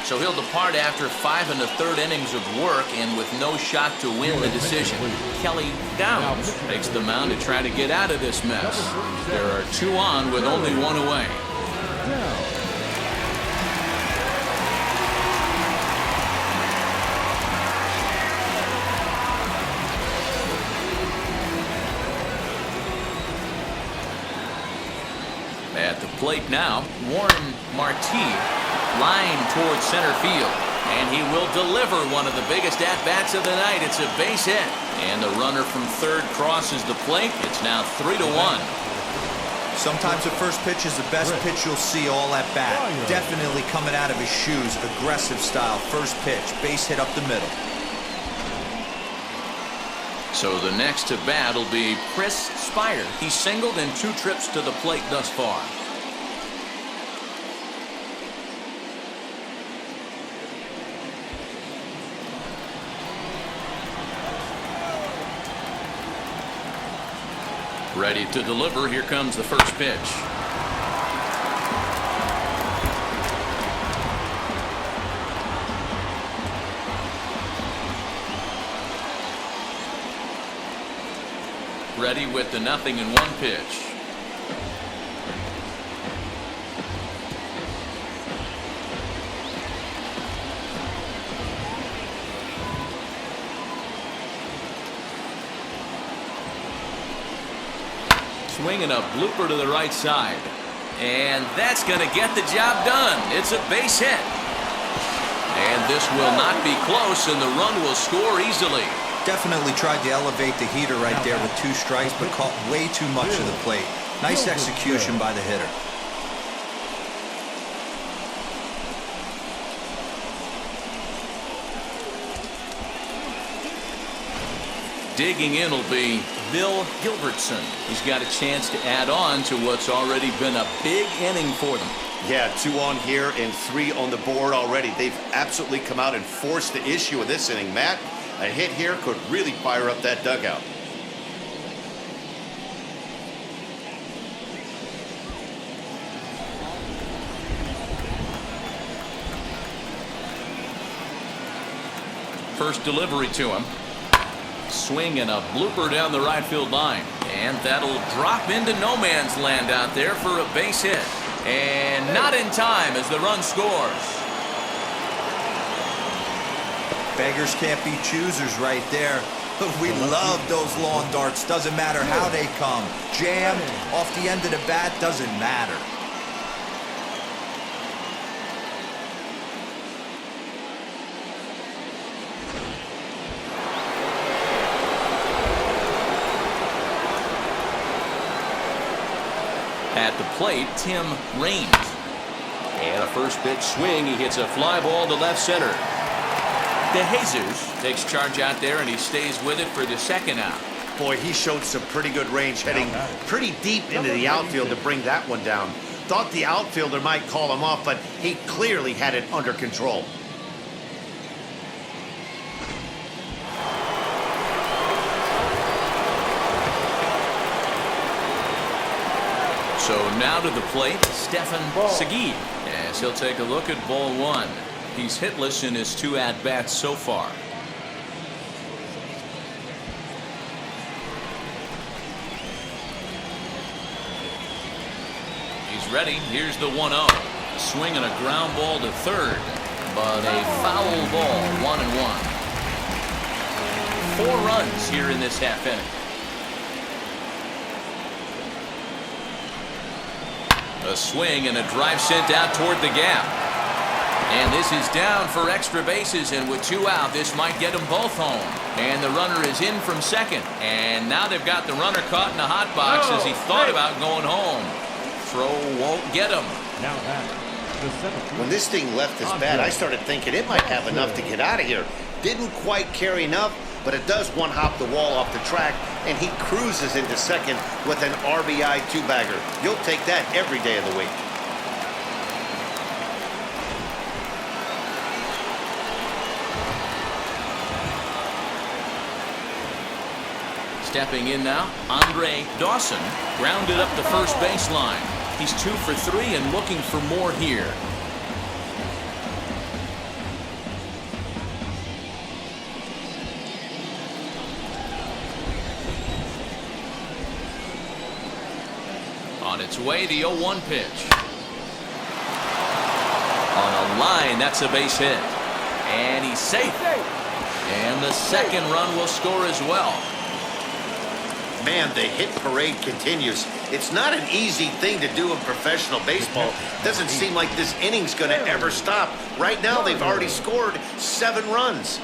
So he'll depart after 5 1/3 innings of work and with no shot to win the decision. Kelly Downs takes the mound to try to get out of this mess. There are 2 on with only 1 away. At the plate now, Warren Marti, line towards center field. And he will deliver one of the biggest at-bats of the night. It's a base hit. And the runner from third crosses the plate. It's now 3-1. Sometimes the first pitch is the best pitch you'll see all at bat. Definitely coming out of his shoes, aggressive style. First pitch, base hit up the middle. So the next to bat will be Chris Spire. He's singled in 2 trips to the plate thus far. Ready to deliver. Here comes the first pitch. Ready with the 0-1 pitch. Swinging a blooper to the right side. And that's going to get the job done. It's a base hit. And this will not be close, and the run will score easily. Definitely tried to elevate the heater right there with 2 strikes, but caught way too much of the plate. Nice execution by the hitter. Digging in will be Bill Gilbertson. He's got a chance to add on to what's already been a big inning for them. Yeah, 2 on here and 3 on the board already. They've absolutely come out and forced the issue of this inning, Matt. A hit here could really fire up that dugout. First delivery to him. Swing and a blooper down the right field line. And that'll drop into no man's land out there for a base hit. And not in time as the run scores. Beggars can't be choosers right there. But we love those lawn darts. Doesn't matter how they come. Jammed, off the end of the bat, doesn't matter. At the plate, Tim Raines. And a first pitch swing. He hits a fly ball to left center. DeJesus takes charge out there, and he stays with it for the second out. Boy, he showed some pretty good range, heading pretty deep into the outfield to bring that one down. Thought the outfielder might call him off, but he clearly had it under control. So now to the plate, Stephen Segui, as he'll take a look at ball 1. He's hitless in his 2 at-bats so far. ready. Here's the 1-0. Swing and a ground ball to third, but a foul ball, 1-1. 4 runs here in this half inning. A swing and a drive sent out toward the gap. And this is down for extra bases, and with 2 out, this might get them both home. And the runner is in from second. And now they've got the runner caught in the hot box as he thought about going home. Throw won't get him. Now at the 7th. When this thing left his bat, I started thinking it might have enough to get out of here. Didn't quite carry enough, but it does one-hop the wall off the track, and he cruises into second with an RBI 2-bagger. You'll take that every day of the week. Stepping in now, Andre Dawson grounded up the first baseline. He's 2 for 3 and looking for more here. On its way, the 0-1 pitch. On a line, that's a base hit. And he's safe. And the second run will score as well. Man, the hit parade continues. It's not an easy thing to do in professional baseball. Doesn't seem like this inning's going to ever stop. Right now, they've already scored 7 runs.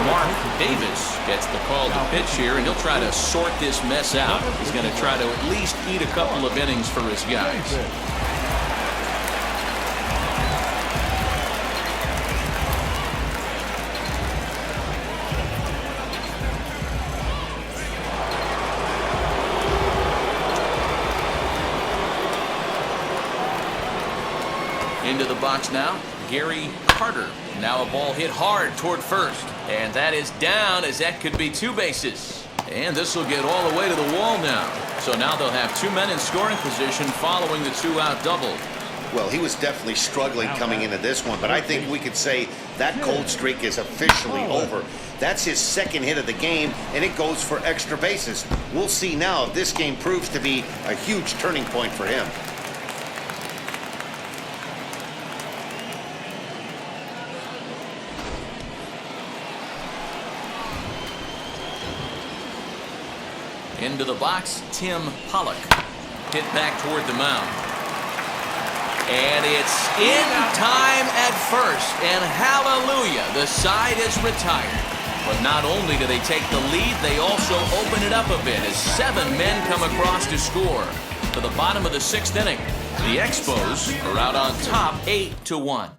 Mark Davis gets the call to pitch here, and he'll try to sort this mess out. He's going to try to at least eat a couple of innings for his guys. Into the box now, Gary Carter. Now a ball hit hard toward first. And that is down, as that could be 2 bases. And this will get all the way to the wall now. So now they'll have 2 men in scoring position following the 2-out double. Well, he was definitely struggling coming into this one, but I think we could say that cold streak is officially over. That's his 2nd hit of the game, and it goes for extra bases. We'll see now if this game proves to be a huge turning point for him. Into the box, Tim Pollock. Hit back toward the mound. And it's in time at first. And hallelujah, the side is retired. But not only do they take the lead, they also open it up a bit as 7 men come across to score. To the bottom of the 6th inning, the Expos are out on top 8-1.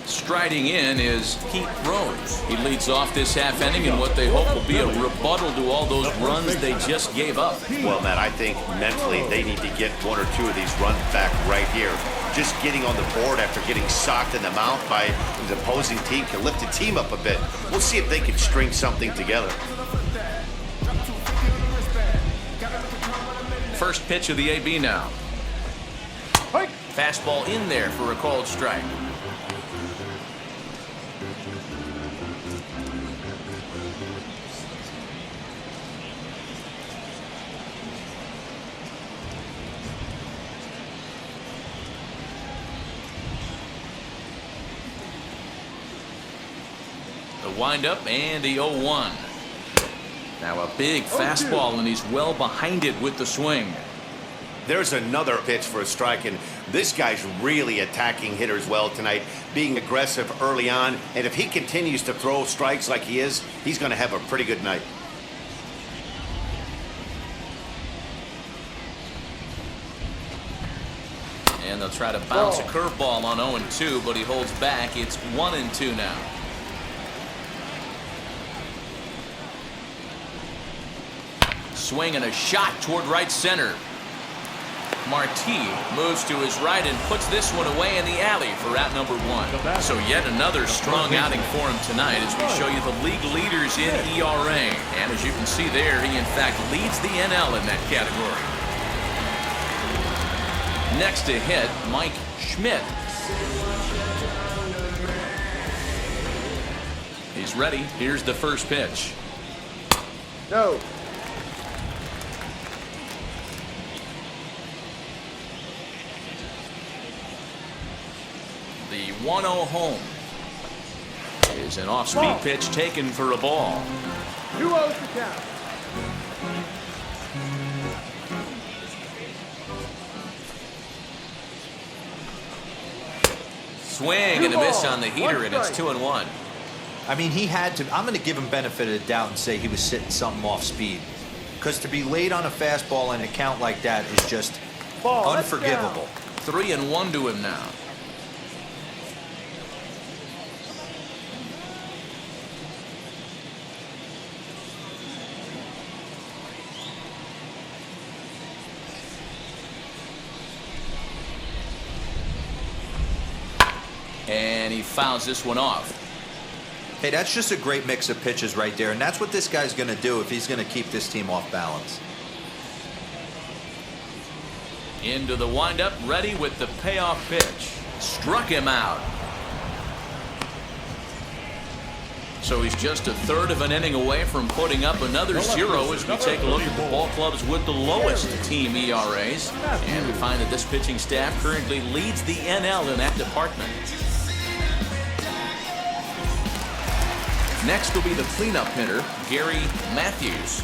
Striding in is Pete Rose. He leads off this half inning in what they hope will be a rebuttal to all those runs they just gave up. Well, Matt, I think mentally they need to get 1 or 2 of these runs back right here. Just getting on the board after getting socked in the mouth by the opposing team can lift the team up a bit. We'll see if they can string something together. First pitch of the AB now. Fastball in there for a called strike. The windup and the 0-1. Now a big fastball, and he's well behind it with the swing. There's another pitch for a strike, and this guy's really attacking hitters well tonight, being aggressive early on, and if he continues to throw strikes like he is, he's going to have a pretty good night. And they'll try to bounce a curveball on 0-2, but he holds back. It's 1-2 now. Swing and a shot toward right center. Marti moves to his right and puts this one away in the alley for out number 1. So yet another strong outing for him tonight as we show you the league leaders in ERA. And as you can see there, he in fact leads the NL in that category. Next to hit, Mike Schmidt. He's ready. Here's the first pitch. No. The 1-0 home is an off-speed pitch taken for a ball. 2-0 to count. Swing and a miss on the heater, and it's 2-1. I mean, he had to. I'm going to give him benefit of the doubt and say he was sitting something off speed. Because to be late on a fastball and a count like that is just unforgivable. 3-1 to him now. And he fouls this one off. Hey, that's just a great mix of pitches right there, and that's what this guy's going to do if he's going to keep this team off balance. Into the windup, ready with the payoff pitch. Struck him out. So he's just a third of an inning away from putting up another 0 as we take a look at the ball clubs with the lowest team ERAs. And we find that this pitching staff currently leads the NL in that department. Next will be the cleanup hitter, Gary Matthews.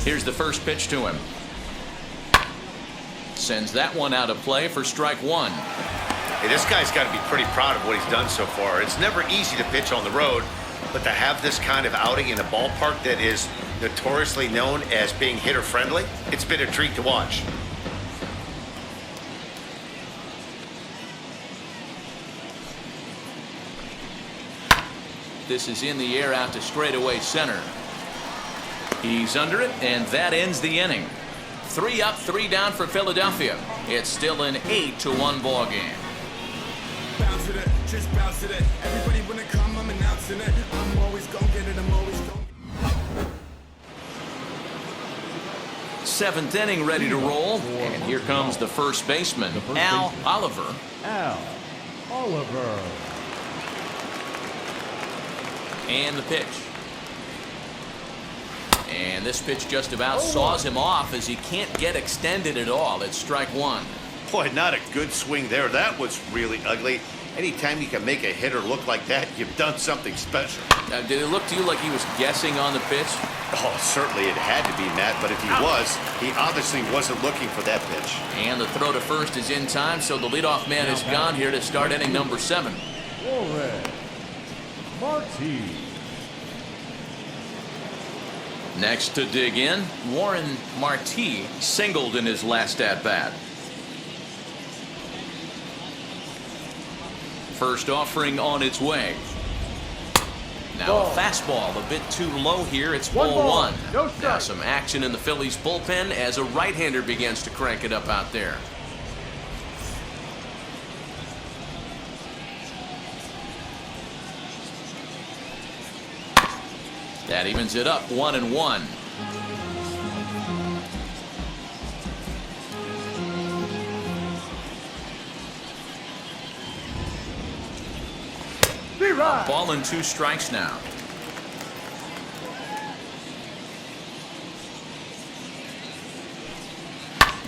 Here's the first pitch to him. Sends that one out of play for strike one. Hey, this guy's got to be pretty proud of what he's done so far. It's never easy to pitch on the road, but to have this kind of outing in a ballpark that is notoriously known as being hitter-friendly, it's been a treat to watch. This is in the air out to straightaway center. He's under it, and that ends the inning. 3 up, 3 down for Philadelphia. It's still an 8-1 ball game. Bounce it, just bounce it. Everybody wanna come, I'm announcing it. I'm always gonna get it, I'm always gonna. 7th inning ready to roll, and here comes the first baseman, Al Oliver. Al Oliver. And the pitch. And this pitch just about saws him off as he can't get extended at all. It's strike one. Boy, not a good swing there. That was really ugly. Anytime you can make a hitter look like that, you've done something special. Did it look to you like he was guessing on the pitch? Oh, certainly it had to be, Matt, but if he was, he obviously wasn't looking for that pitch. And the throw to first is in time, so the leadoff man is gone here to start inning number 7. Warren Marty. Next to dig in, Warren Marty singled in his last at-bat. First offering on its way. Now a fastball a bit too low here. It's ball one. Now some action in the Phillies bullpen as a right-hander begins to crank it up out there. That evens it up 1-1. Ball and 2 strikes now.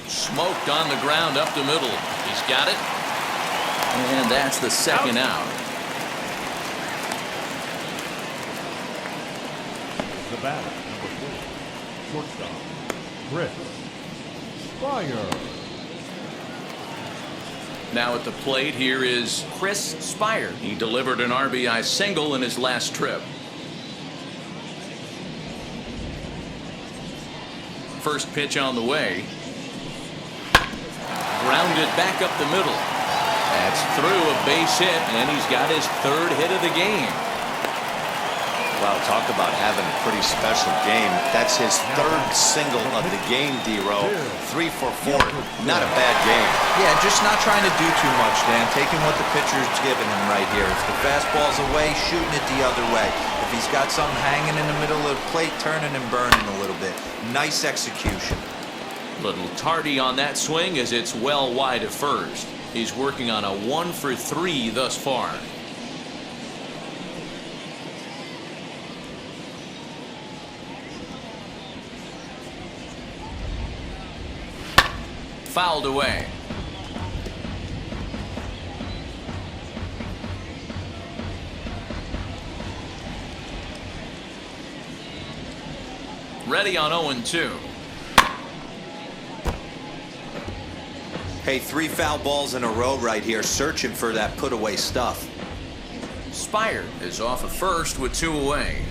Smoked on the ground up the middle. He's got it. And that's the second out. The batter, number 4, shortstop, Chris Spire. Now at the plate here is Chris Spire. He delivered an RBI single in his last trip. First pitch on the way. Grounded back up the middle. That's through a base hit, and he's got his 3rd hit of the game. Wow, talk about having a pretty special game. That's his 3rd single of the game, D-Row. 3 for 4. Not a bad game. Yeah, just not trying to do too much, Dan. Taking what the pitcher's giving him right here. If the fastball's away, shooting it the other way. If he's got something hanging in the middle of the plate, turning and burning a little bit. Nice execution. Little tardy on that swing as it's well wide of first. He's working on a 1 for 3 thus far. fouled away. Ready on 0-2. Hey, 3 foul balls in a row right here, searching for that put-away stuff. Spire is off at first with 2 away.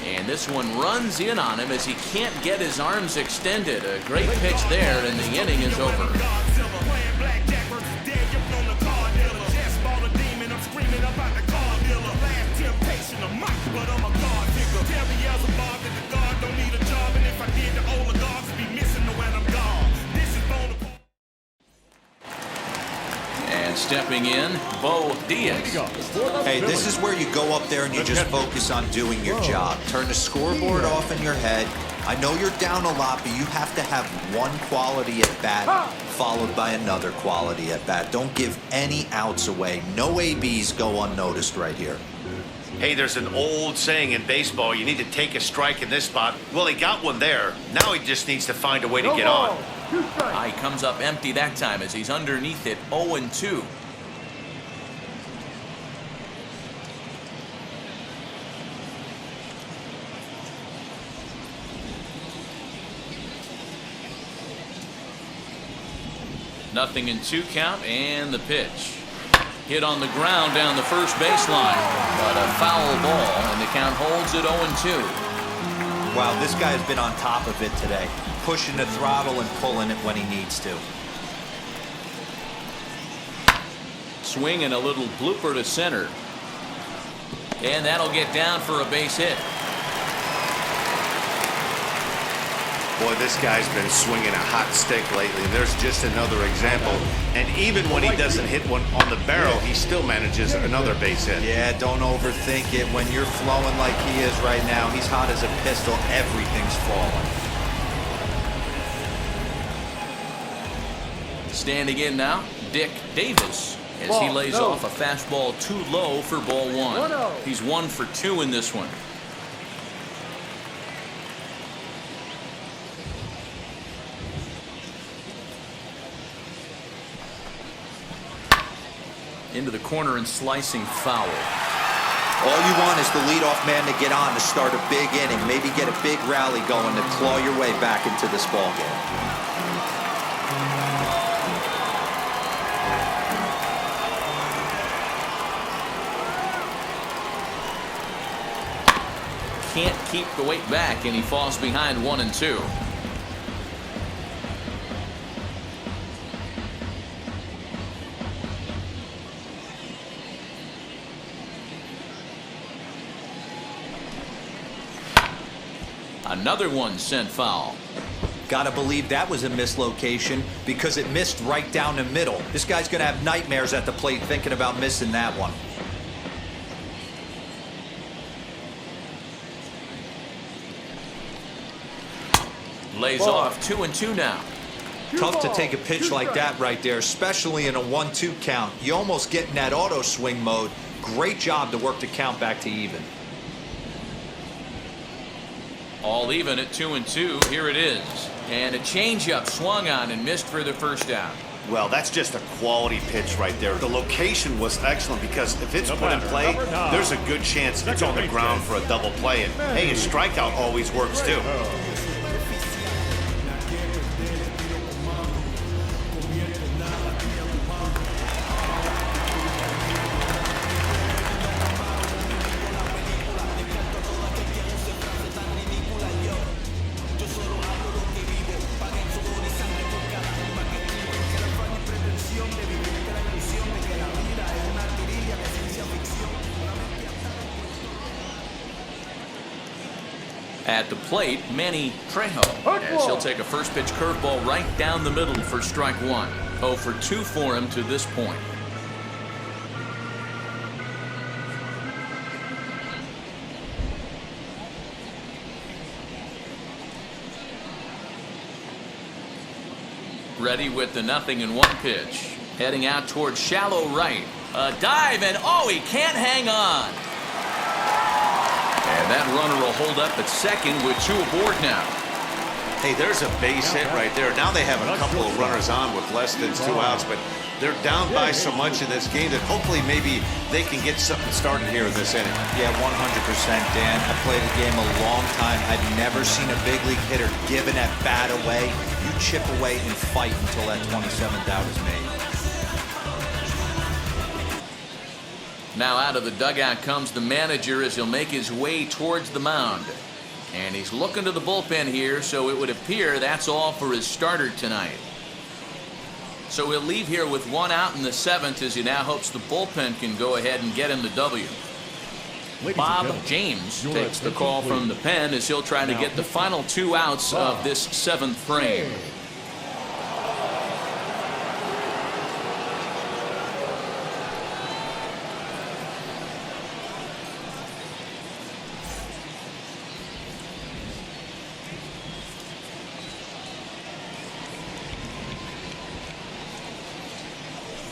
And this one runs in on him as he can't get his arms extended. A great pitch there, and the inning is over. And stepping in, Bo Diaz. Hey, this is where you go up there and you just focus on doing your job. Turn the scoreboard off in your head. I know you're down a lot, but you have to have one quality at bat followed by another quality at bat. Don't give any outs away. No ABs go unnoticed right here. Hey, there's an old saying in baseball, you need to take a strike in this spot. Well, he got one there. Now he just needs to find a way to get on. He comes up empty that time as he's underneath it, 0-2. Nothing in 2 count, and the pitch. Hit on the ground down the first baseline, but a foul ball, and the count holds at 0-2. Wow, this guy has been on top of it today, pushing the throttle and pulling it when he needs to. Swing and a little blooper to center. And that'll get down for a base hit. Boy, this guy's been swinging a hot stick lately. There's just another example. And even when he doesn't hit one on the barrel, he still manages another base hit. Yeah, don't overthink it. When you're flowing like he is right now, he's hot as a pistol. Everything's falling. Standing in now, Dick Davis, as he lays off a fastball too low for ball 1. He's 1 for 2 in this one. Into the corner and slicing foul. All you want is the leadoff man to get on to start a big inning, maybe get a big rally going to claw your way back into this ball game. Can't keep the weight back, and he falls behind 1-2. Another one sent foul. Gotta believe that was a mislocation because it missed right down the middle. This guy's gonna have nightmares at the plate thinking about missing that one. Lays off 2-2 now. Tough to take a pitch like that right there, especially in a 1-2 count. You almost get in that auto swing mode. Great job to work the count back to even. All even at 2-2. Here it is. And a changeup swung on and missed for the first out. Well, that's just a quality pitch right there. The location was excellent because if it's put in play, there's a good chance it's on the ground for a double play. And hey, a strikeout always works too. At the plate, Manny Trejo, as he'll take a first pitch curveball right down the middle for strike 1. 0 for 2 for him to this point. Ready with the 0-1 pitch. Heading out towards shallow right. A dive, and oh, he can't hang on. And that runner will hold up at second with 2 aboard now. Hey, there's a base hit right there. Now they have a couple of runners on with less than 2 outs, but they're down by so much in this game that hopefully maybe they can get something started here in this inning. Yeah, 100%, Dan. I played the game a long time. I've never seen a big league hitter give an at-bat away. You chip away and fight until that 27th out is made. Now out of the dugout comes the manager as he'll make his way towards the mound. And he's looking to the bullpen here, so it would appear that's all for his starter tonight. So he'll leave here with 1 out in the 7th as he now hopes the bullpen can go ahead and get him the W. Bob James takes the call from the pen as he'll try to get the final 2 outs of this 7th frame.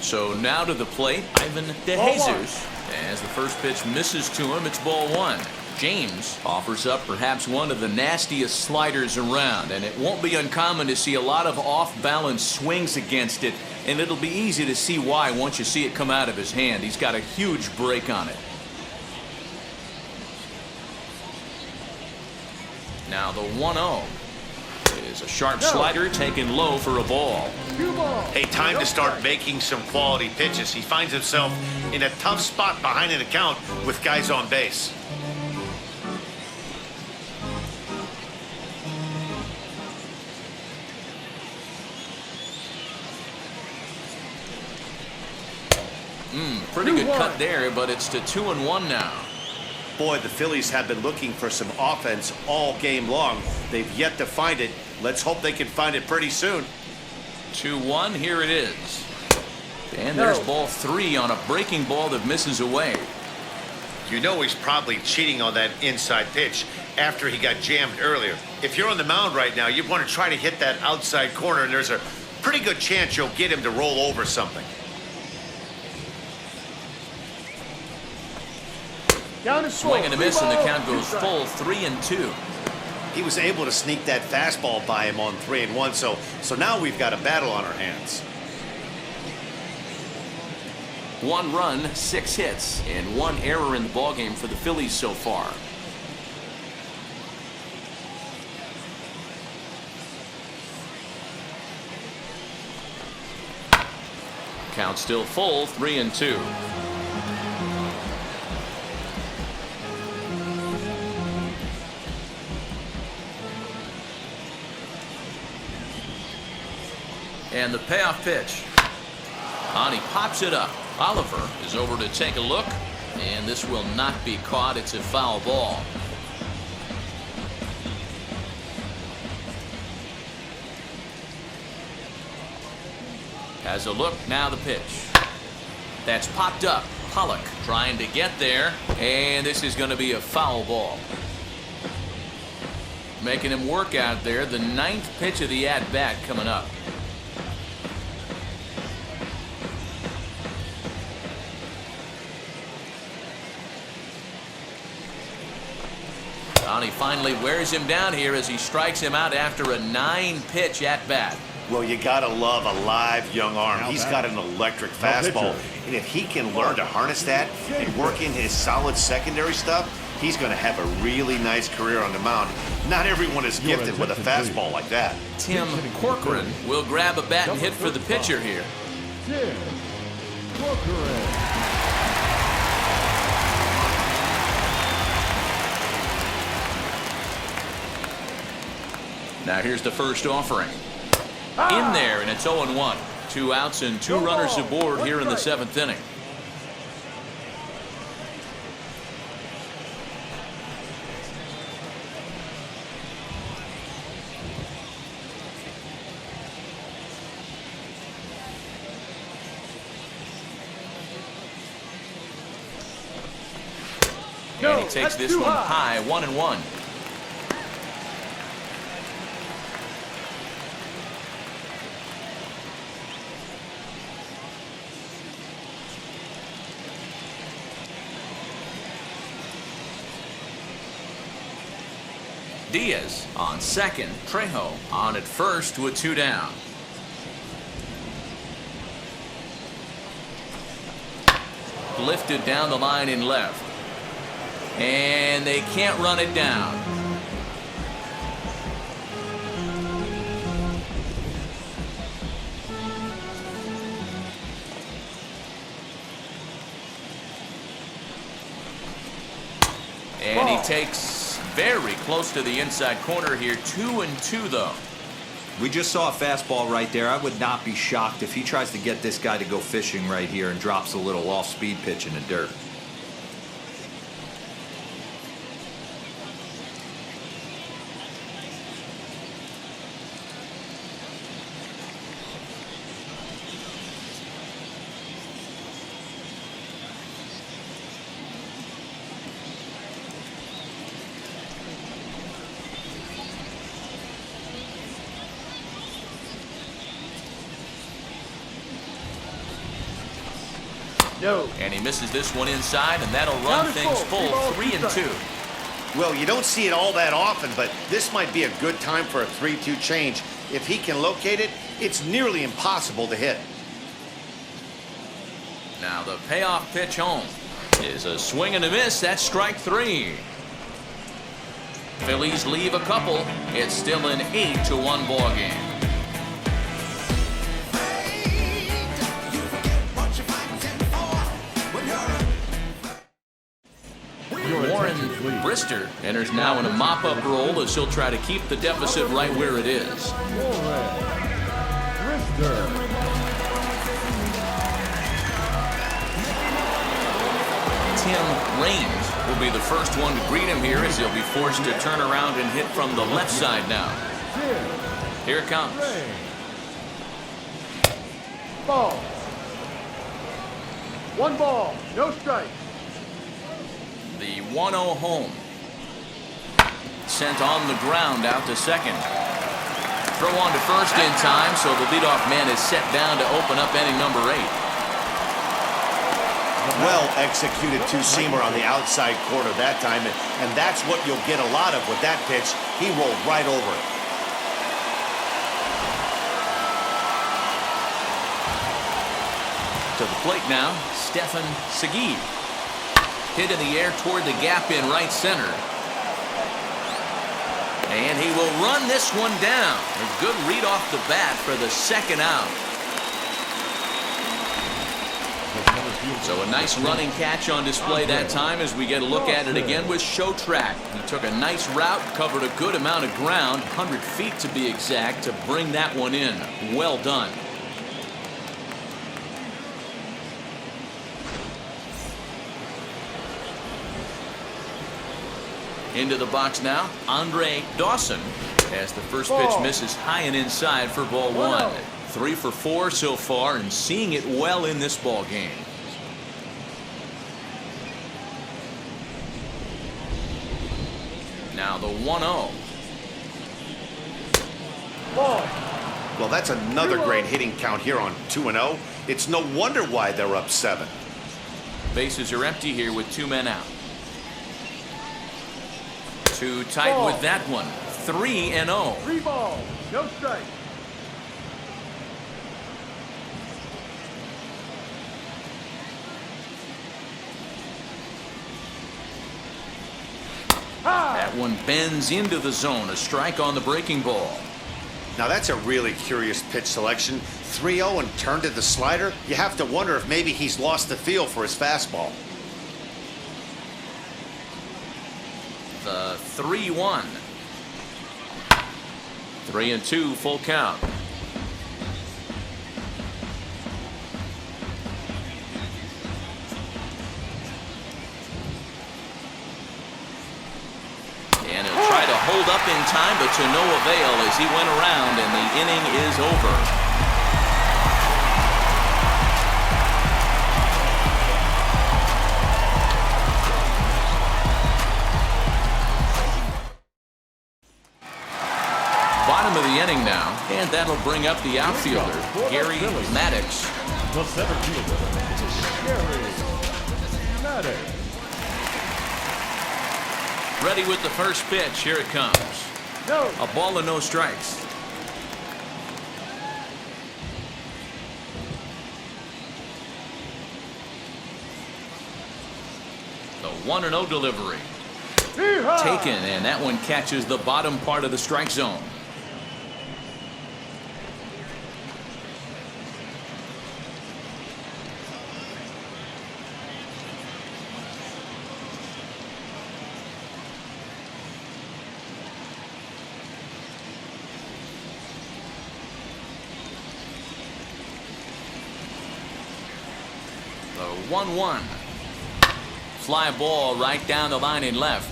So now to the plate, Ivan DeJesus. As the first pitch misses to him, it's ball 1. James offers up perhaps one of the nastiest sliders around, and it won't be uncommon to see a lot of off-balance swings against it, and it'll be easy to see why once you see it come out of his hand. He's got a huge break on it. Now the 1-0 is a sharp slider taken low for a ball. Hey, time to start making some quality pitches. He finds himself in a tough spot behind an account with guys on base. Pretty good cut there, but it's to 2-1 now. Boy, the Phillies have been looking for some offense all game long. They've yet to find it. Let's hope they can find it pretty soon. 2-1, here it is. And there's ball 3 on a breaking ball that misses away. You know he's probably cheating on that inside pitch after he got jammed earlier. If you're on the mound right now, you want to try to hit that outside corner, and there's a pretty good chance you'll get him to roll over something. Swing and a miss, and the count goes full 3-2. He was able to sneak that fastball by him on 3-1, so now we've got a battle on our hands. 1 run, 6 hits, and 1 error in the ballgame for the Phillies so far. Count still full, 3-2. And the payoff pitch. And he pops it up. Oliver is over to take a look, and this will not be caught. It's a foul ball. Has a look, now the pitch. That's popped up. Pollock trying to get there, and this is going to be a foul ball. Making him work out there. The 9th pitch of the at-bat coming up. And he finally wears him down here as he strikes him out after a 9-pitch at-bat. Well, you gotta love a live young arm. He's got an electric fastball, and if he can learn to harness that and work in his solid secondary stuff, he's gonna have a really nice career on the mound. Not everyone is gifted with a fastball like that. Tim Corcoran will grab a bat and hit for the pitcher here. Tim Corcoran. Now here's the first offering. In there, and it's 0-1. 2 outs and 2 runners aboard here in the 7th inning. And he takes this one high, 1-1. Diaz on second. Trejo on at first with 2 down. Lifted down the line in left. And they can't run it down. And he takes very close to the inside corner here. 2-2 though. We just saw a fastball right there. I would not be shocked if he tries to get this guy to go fishing right here and drops a little off-speed pitch in the dirt. No. And he misses this one inside, and that'll run things full. 3-2. Well, you don't see it all that often, but this might be a good time for a 3-2 change. If he can locate it, it's nearly impossible to hit. Now the payoff pitch home is a swing and a miss. That's strike 3. Phillies leave a couple. It's still an 8-1 ball game. Warren Brister enters now in a mop-up role as he'll try to keep the deficit right where it is. Tim Raines will be the first one to greet him here as he'll be forced to turn around and hit from the left side now. Here it comes. Ball. 1 ball, no strike. The 1-0 home. Sent on the ground out to second. Throw on to first in time, so the leadoff man is set down to open up inning number 8. Well executed two-seamer on the outside corner that time, and that's what you'll get a lot of with that pitch. He rolled right over it. To the plate now, Stefan Segui. Hit in the air toward the gap in right center. And he will run this one down. A good read off the bat for the second out. So a nice running catch on display that time as we get a look at it again with Show Track. He took a nice route, covered a good amount of ground, 100 feet to be exact, to bring that one in. Well done. Into the box now, Andre Dawson, as the first pitch misses high and inside for ball 1. 3 for 4 so far and seeing it well in this ball game. Now the 1-0. Well, that's another great hitting count here on 2-0. It's no wonder why they're up 7. Bases are empty here with 2 men out. Too tight with that one. 3-0. 3 balls, no strike. That one bends into the zone. A strike on the breaking ball. Now that's a really curious pitch selection. 3-0 and turned to the slider. You have to wonder if maybe he's lost the feel for his fastball. The 3-1. 3-2, full count. And he'll try to hold up in time, but to no avail as he went around and the inning is over. Bottom of the inning now, and that'll bring up the outfielder, Gary Maddox. The center fielder, Gary Maddox. Ready with the first pitch. Here it comes. No. A ball and no strikes. The 1-0 delivery. Yeehaw! Taken, and that one catches the bottom part of the strike zone. The 1-1. Fly ball right down the line in left.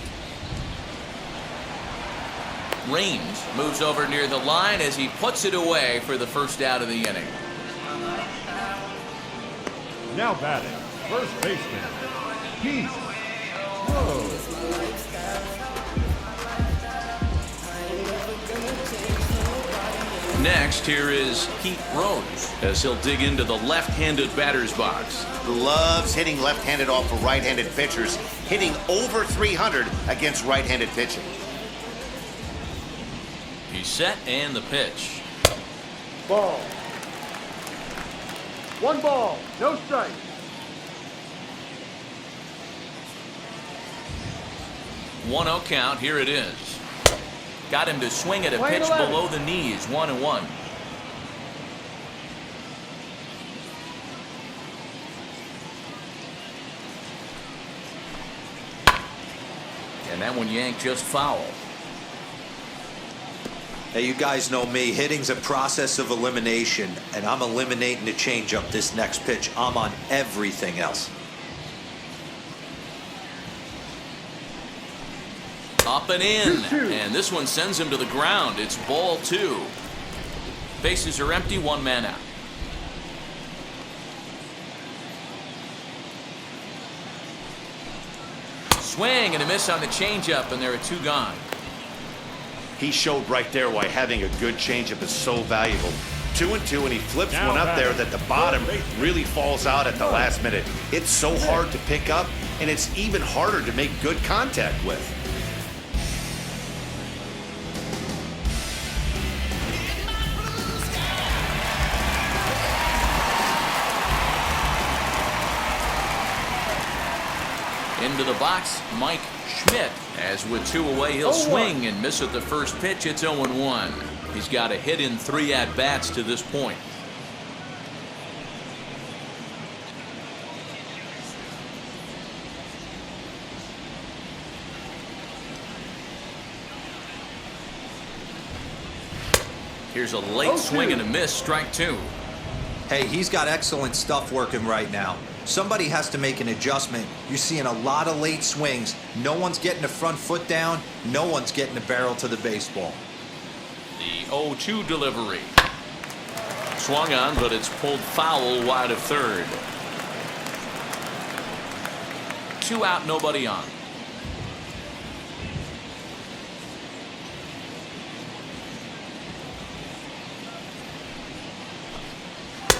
Raines moves over near the line as he puts it away for the first out of the inning. Now batting, first baseman, Pete Rose. Next, here is Pete Rose as he'll dig into the left-handed batter's box. Loves hitting left-handed off of right-handed pitchers, hitting over 300 against right-handed pitching. He's set and the pitch. Ball. 1 ball, no strike. One 0 count. Here it is. Got him to swing at a Swing pitch 11. below the knees. 1-1. And that one yanked just foul. Hey, you guys know me. Hitting's a process of elimination, and I'm eliminating the changeup this next pitch. I'm on everything else. Up and in. 2-2. And this one sends him to the ground. It's ball 2. Bases are empty. 1 man out. Swing and a miss on the changeup, and there are 2 gone. He showed right there why having a good changeup is so valuable. 2-2, and he flips Now one up there batting, that the bottom third baseman. really falls out at the last minute. It's so hard to pick up, and it's even harder to make good contact with. Into the box, Mike Schmidt. As with 2 away, he'll 0-1. swing and miss at the first pitch. It's 0-1. He's got a hit in 3 at-bats to this point. Here's a late 0-2. swing and a miss, strike 2. Hey, he's got excellent stuff working right now. Somebody has to make an adjustment. You're seeing a lot of late swings. No one's getting the front foot down. No one's getting the barrel to the baseball. The 0-2 delivery. Swung on, but it's pulled foul wide of third. 2 out, nobody on.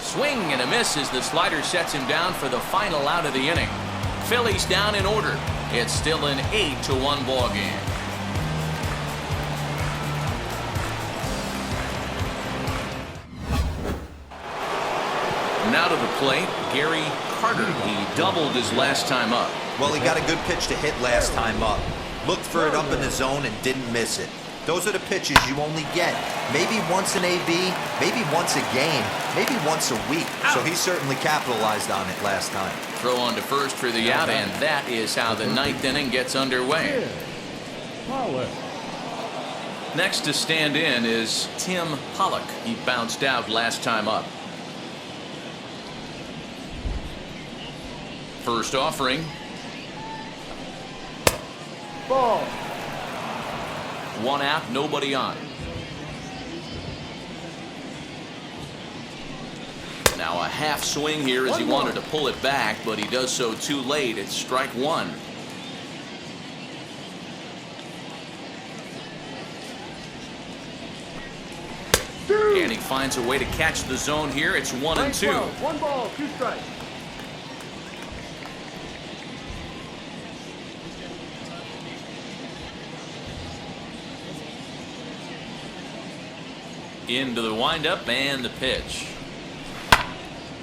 Swing and a miss as the slider sets him down for the final out of the inning. Phillies down in order. It's still an 8-1 ball game. Now to the plate, Gary Carter. He doubled his last time up. Well, he got a good pitch to hit last time up. Looked for it up in the zone and didn't miss it. Those are the pitches you only get maybe once in AB, maybe once a game, maybe once a week. So he certainly capitalized on it last time. Throw on to first for the out, and that is how the 9th inning gets underway. Pollock. Next to stand in is Tim Pollock. He bounced out last time up. First offering. Ball. 1 out, nobody on. Now a half swing here as he wanted to pull it back, but he does so too late. It's strike 1. And he finds a way to catch the zone here. It's 1-2. 1 ball, 2 strikes. Into the windup and the pitch.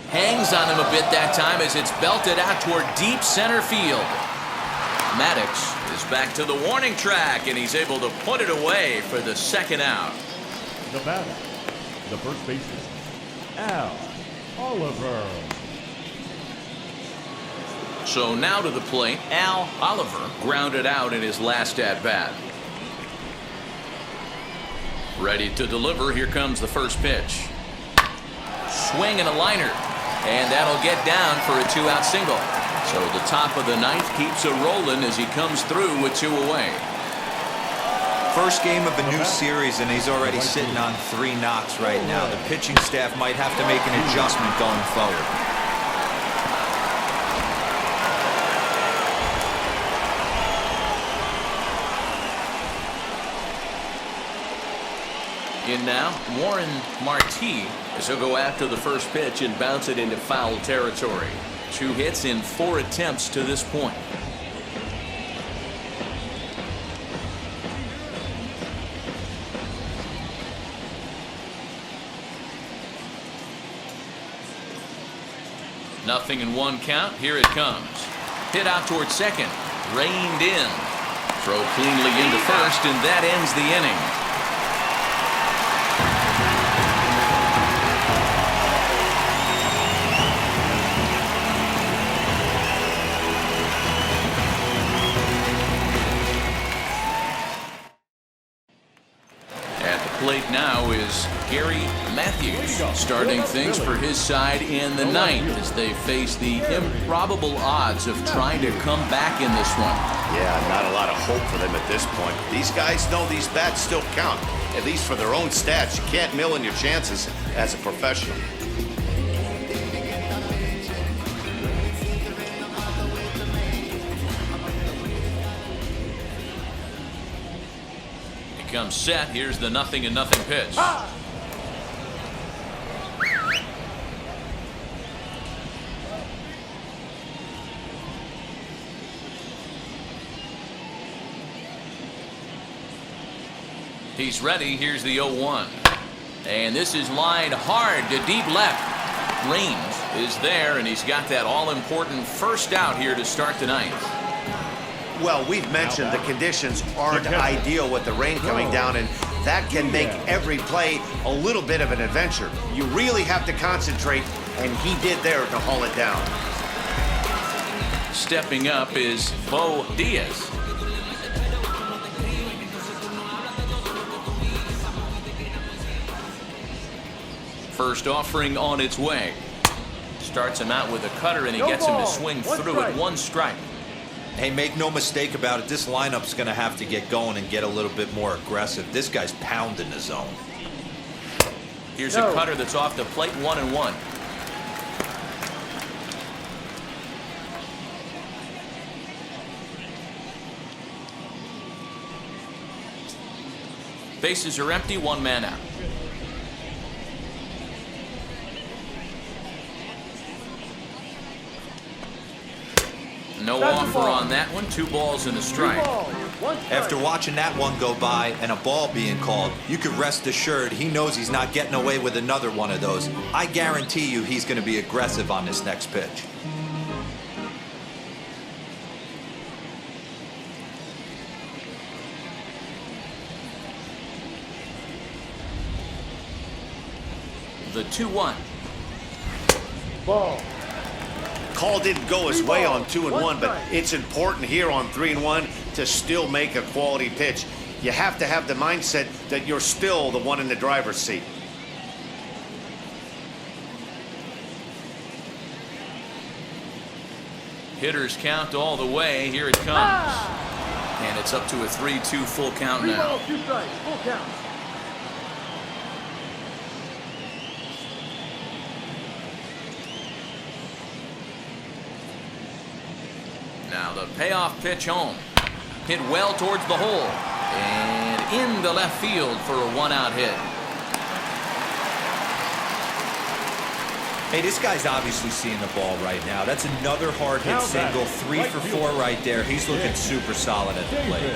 Hangs on him a bit that time as it's belted out toward deep center field. Maddox is back to the warning track, and he's able to put it away for the second out. The batter, the first baseman, Al Oliver. So now to the plate, Al Oliver grounded out in his last at-bat. Ready to deliver. Here comes the first pitch. Swing and a liner. And that'll get down for a 2-out single. So the top of the ninth keeps it rolling as he comes through with 2 away. First game of a new series, and he's already sitting on 3 knocks right now. The pitching staff might have to make an adjustment going forward. In now, Warren Marti as he'll go after the first pitch and bounce it into foul territory. 2 hits in 4 attempts to this point. Nothing in 1 count. Here it comes. Hit out towards second. Reined in. Throw cleanly into first, and that ends the inning. Plate now is Gary Matthews starting things for his side in the ninth as they face the improbable odds of trying to come back in this one. Yeah, not a lot of hope for them at this point. These guys know these bats still count, at least for their own stats. You can't mill in your chances as a professional. Comes set. Here's the 0-0 pitch. He's ready. Here's the 0-1. And this is lined hard to deep left. Range is there, and he's got that all-important first out here to start the ninth. Well, we've mentioned the conditions aren't ideal with the rain coming down, and that can make every play a little bit of an adventure. You really have to concentrate, and he did there to haul it down. Stepping up is Bo Diaz. First offering on its way. Starts him out with a cutter, and he gets him to swing through it. 1 strike. Hey, make no mistake about it, this lineup's going to have to get going and get a little bit more aggressive. This guy's pounding the zone. Here's a cutter that's off the plate, 1-1. Bases are empty, 1 man out. No offer on that one. 2 balls and a strike. After watching that one go by and a ball being called, you could rest assured he knows he's not getting away with another one of those. I guarantee you he's going to be aggressive on this next pitch. The 2-1. Ball. Call didn't go his way on 2-1, but it's important here on 3-1 to still make a quality pitch. You have to have the mindset that you're still the one in the driver's seat. Hitters count all the way. Here it comes. And it's up to a 3-2 full count now. 3 balls, 2 strikes, full count. Now the payoff pitch home. Hit well towards the hole. And into left field for a 1-out hit. Hey, this guy's obviously seeing the ball right now. That's another hard hit single. 3 for 4 right there. He's looking super solid at the plate.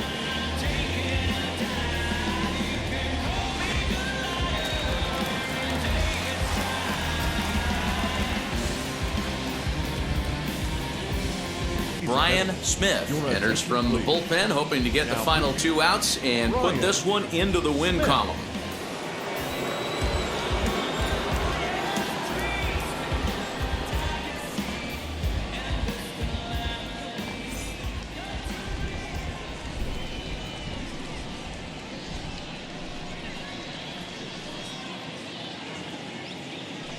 Ryan Smith enters from the bullpen, hoping to get the final 2 outs and put this one into the win column.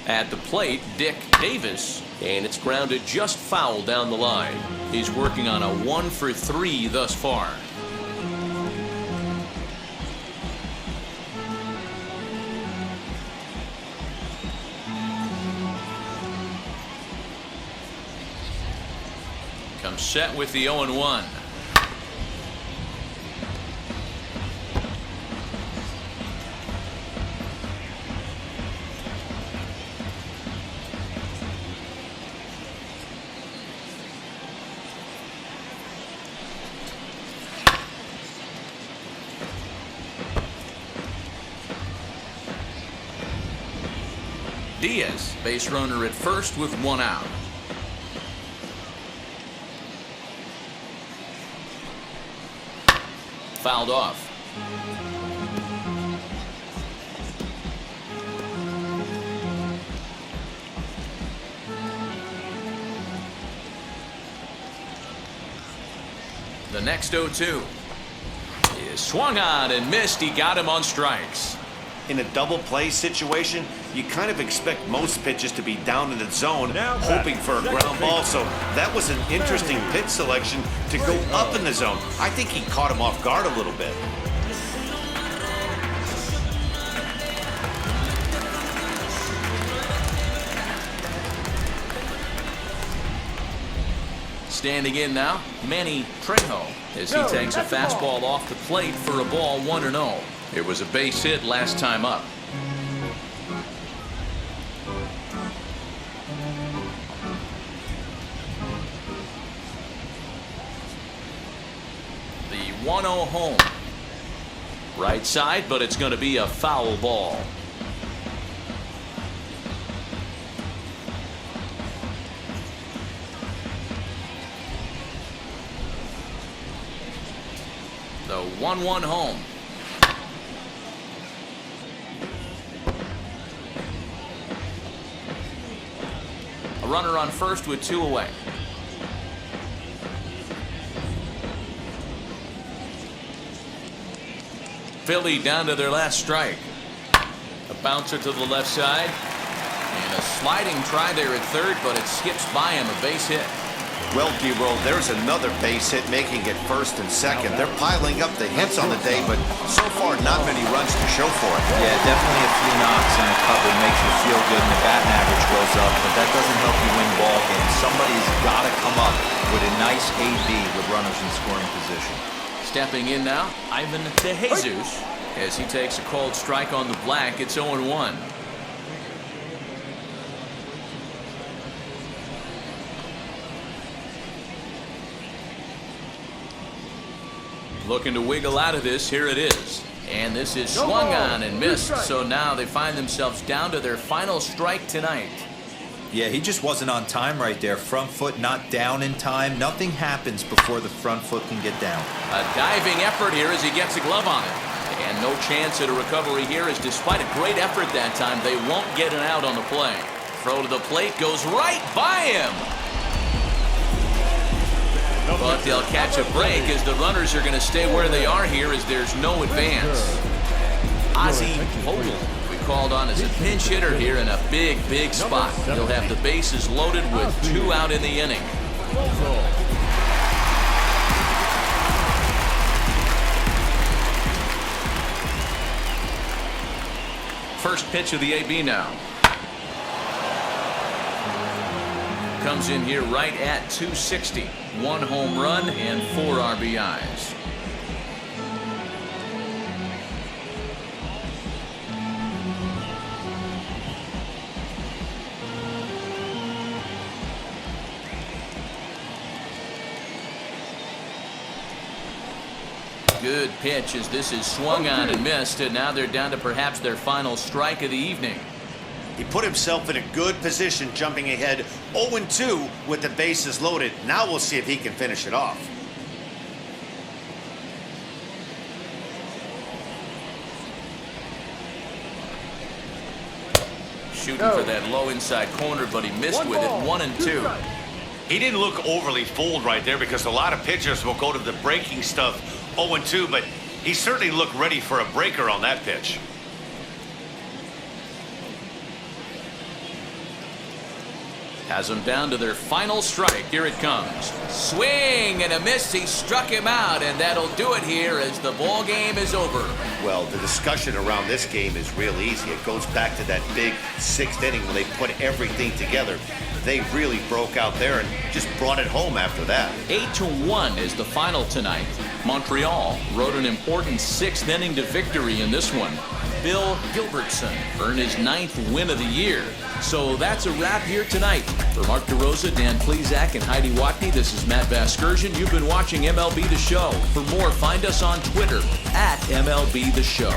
At the plate, Dick Davis. And it's grounded just foul down the line. He's working on a 1 for 3 thus far. Comes set with the 0-1. Diaz, base runner at first with 1 out. Fouled off. The next 0-2 is swung on and missed. He got him on strikes. In a double play situation, you kind of expect most pitches to be down in the zone, hoping for a ground ball. So that was an interesting pitch selection to go up in the zone. I think he caught him off guard a little bit. Standing in now, Manny Trejo, as he takes a fastball off the plate for a ball 1-0. It was a base hit last time up. The 1-0 home. Right side, but it's going to be a foul ball. The 1-1 home. A runner on first with 2 away. Philly down to their last strike. A bouncer to the left side. And a sliding try there at third, but it skips by him. A base hit. Well, D-Roll, there's another base hit making it first and second. They're piling up the hits on the day, but so far not many runs to show for it. Yeah, definitely a few knocks in the cover makes you feel good and the batting average goes up, but that doesn't help you win ball games. Somebody's got to come up with a nice AB with runners in scoring position. Stepping in now, Ivan DeJesus, as he takes a called strike on the black. It's 0-1. Looking to wiggle out of this. Here it is. And this is swung on and missed. So now they find themselves down to their final strike tonight. Yeah, he just wasn't on time right there. Front foot not down in time. Nothing happens before the front foot can get down. A diving effort here as he gets a glove on it. And no chance at a recovery here, as despite a great effort that time, they won't get an out on the play. Throw to the plate goes right by him. But they'll catch a break as the runners are going to stay where they are here as there's no advance. Ozzie Vogel, we called on as a pinch hitter here in a big, big spot. He'll have the bases loaded with 2 out in the inning. First pitch of the AB now. Comes in here right at 260. 1 home run and 4 RBIs. Good pitch as this is swung on and missed, and now they're down to perhaps their final strike of the evening. He put himself in a good position jumping ahead 0-2 with the bases loaded. Now we'll see if he can finish it off. Shooting for that low inside corner, but he missed with it. 1-2. He didn't look overly fooled right there because a lot of pitchers will go to the breaking stuff 0-2, but he certainly looked ready for a breaker on that pitch. Has them down to their final strike. Here it comes. Swing and a miss. He struck him out, and that'll do it here as the ball game is over. Well, the discussion around this game is real easy. It goes back to that big 6th inning when they put everything together. They really broke out there and just brought it home after that. 8-1 is the final tonight. Montreal rode an important 6th inning to victory in this one. Bill Gilbertson earned his 9th win of the year. So that's a wrap here tonight. For Mark DeRosa, Dan Plezak, and Heidi Watney, this is Matt Vasgersian. You've been watching MLB The Show. For more, find us on Twitter @MLB The Show.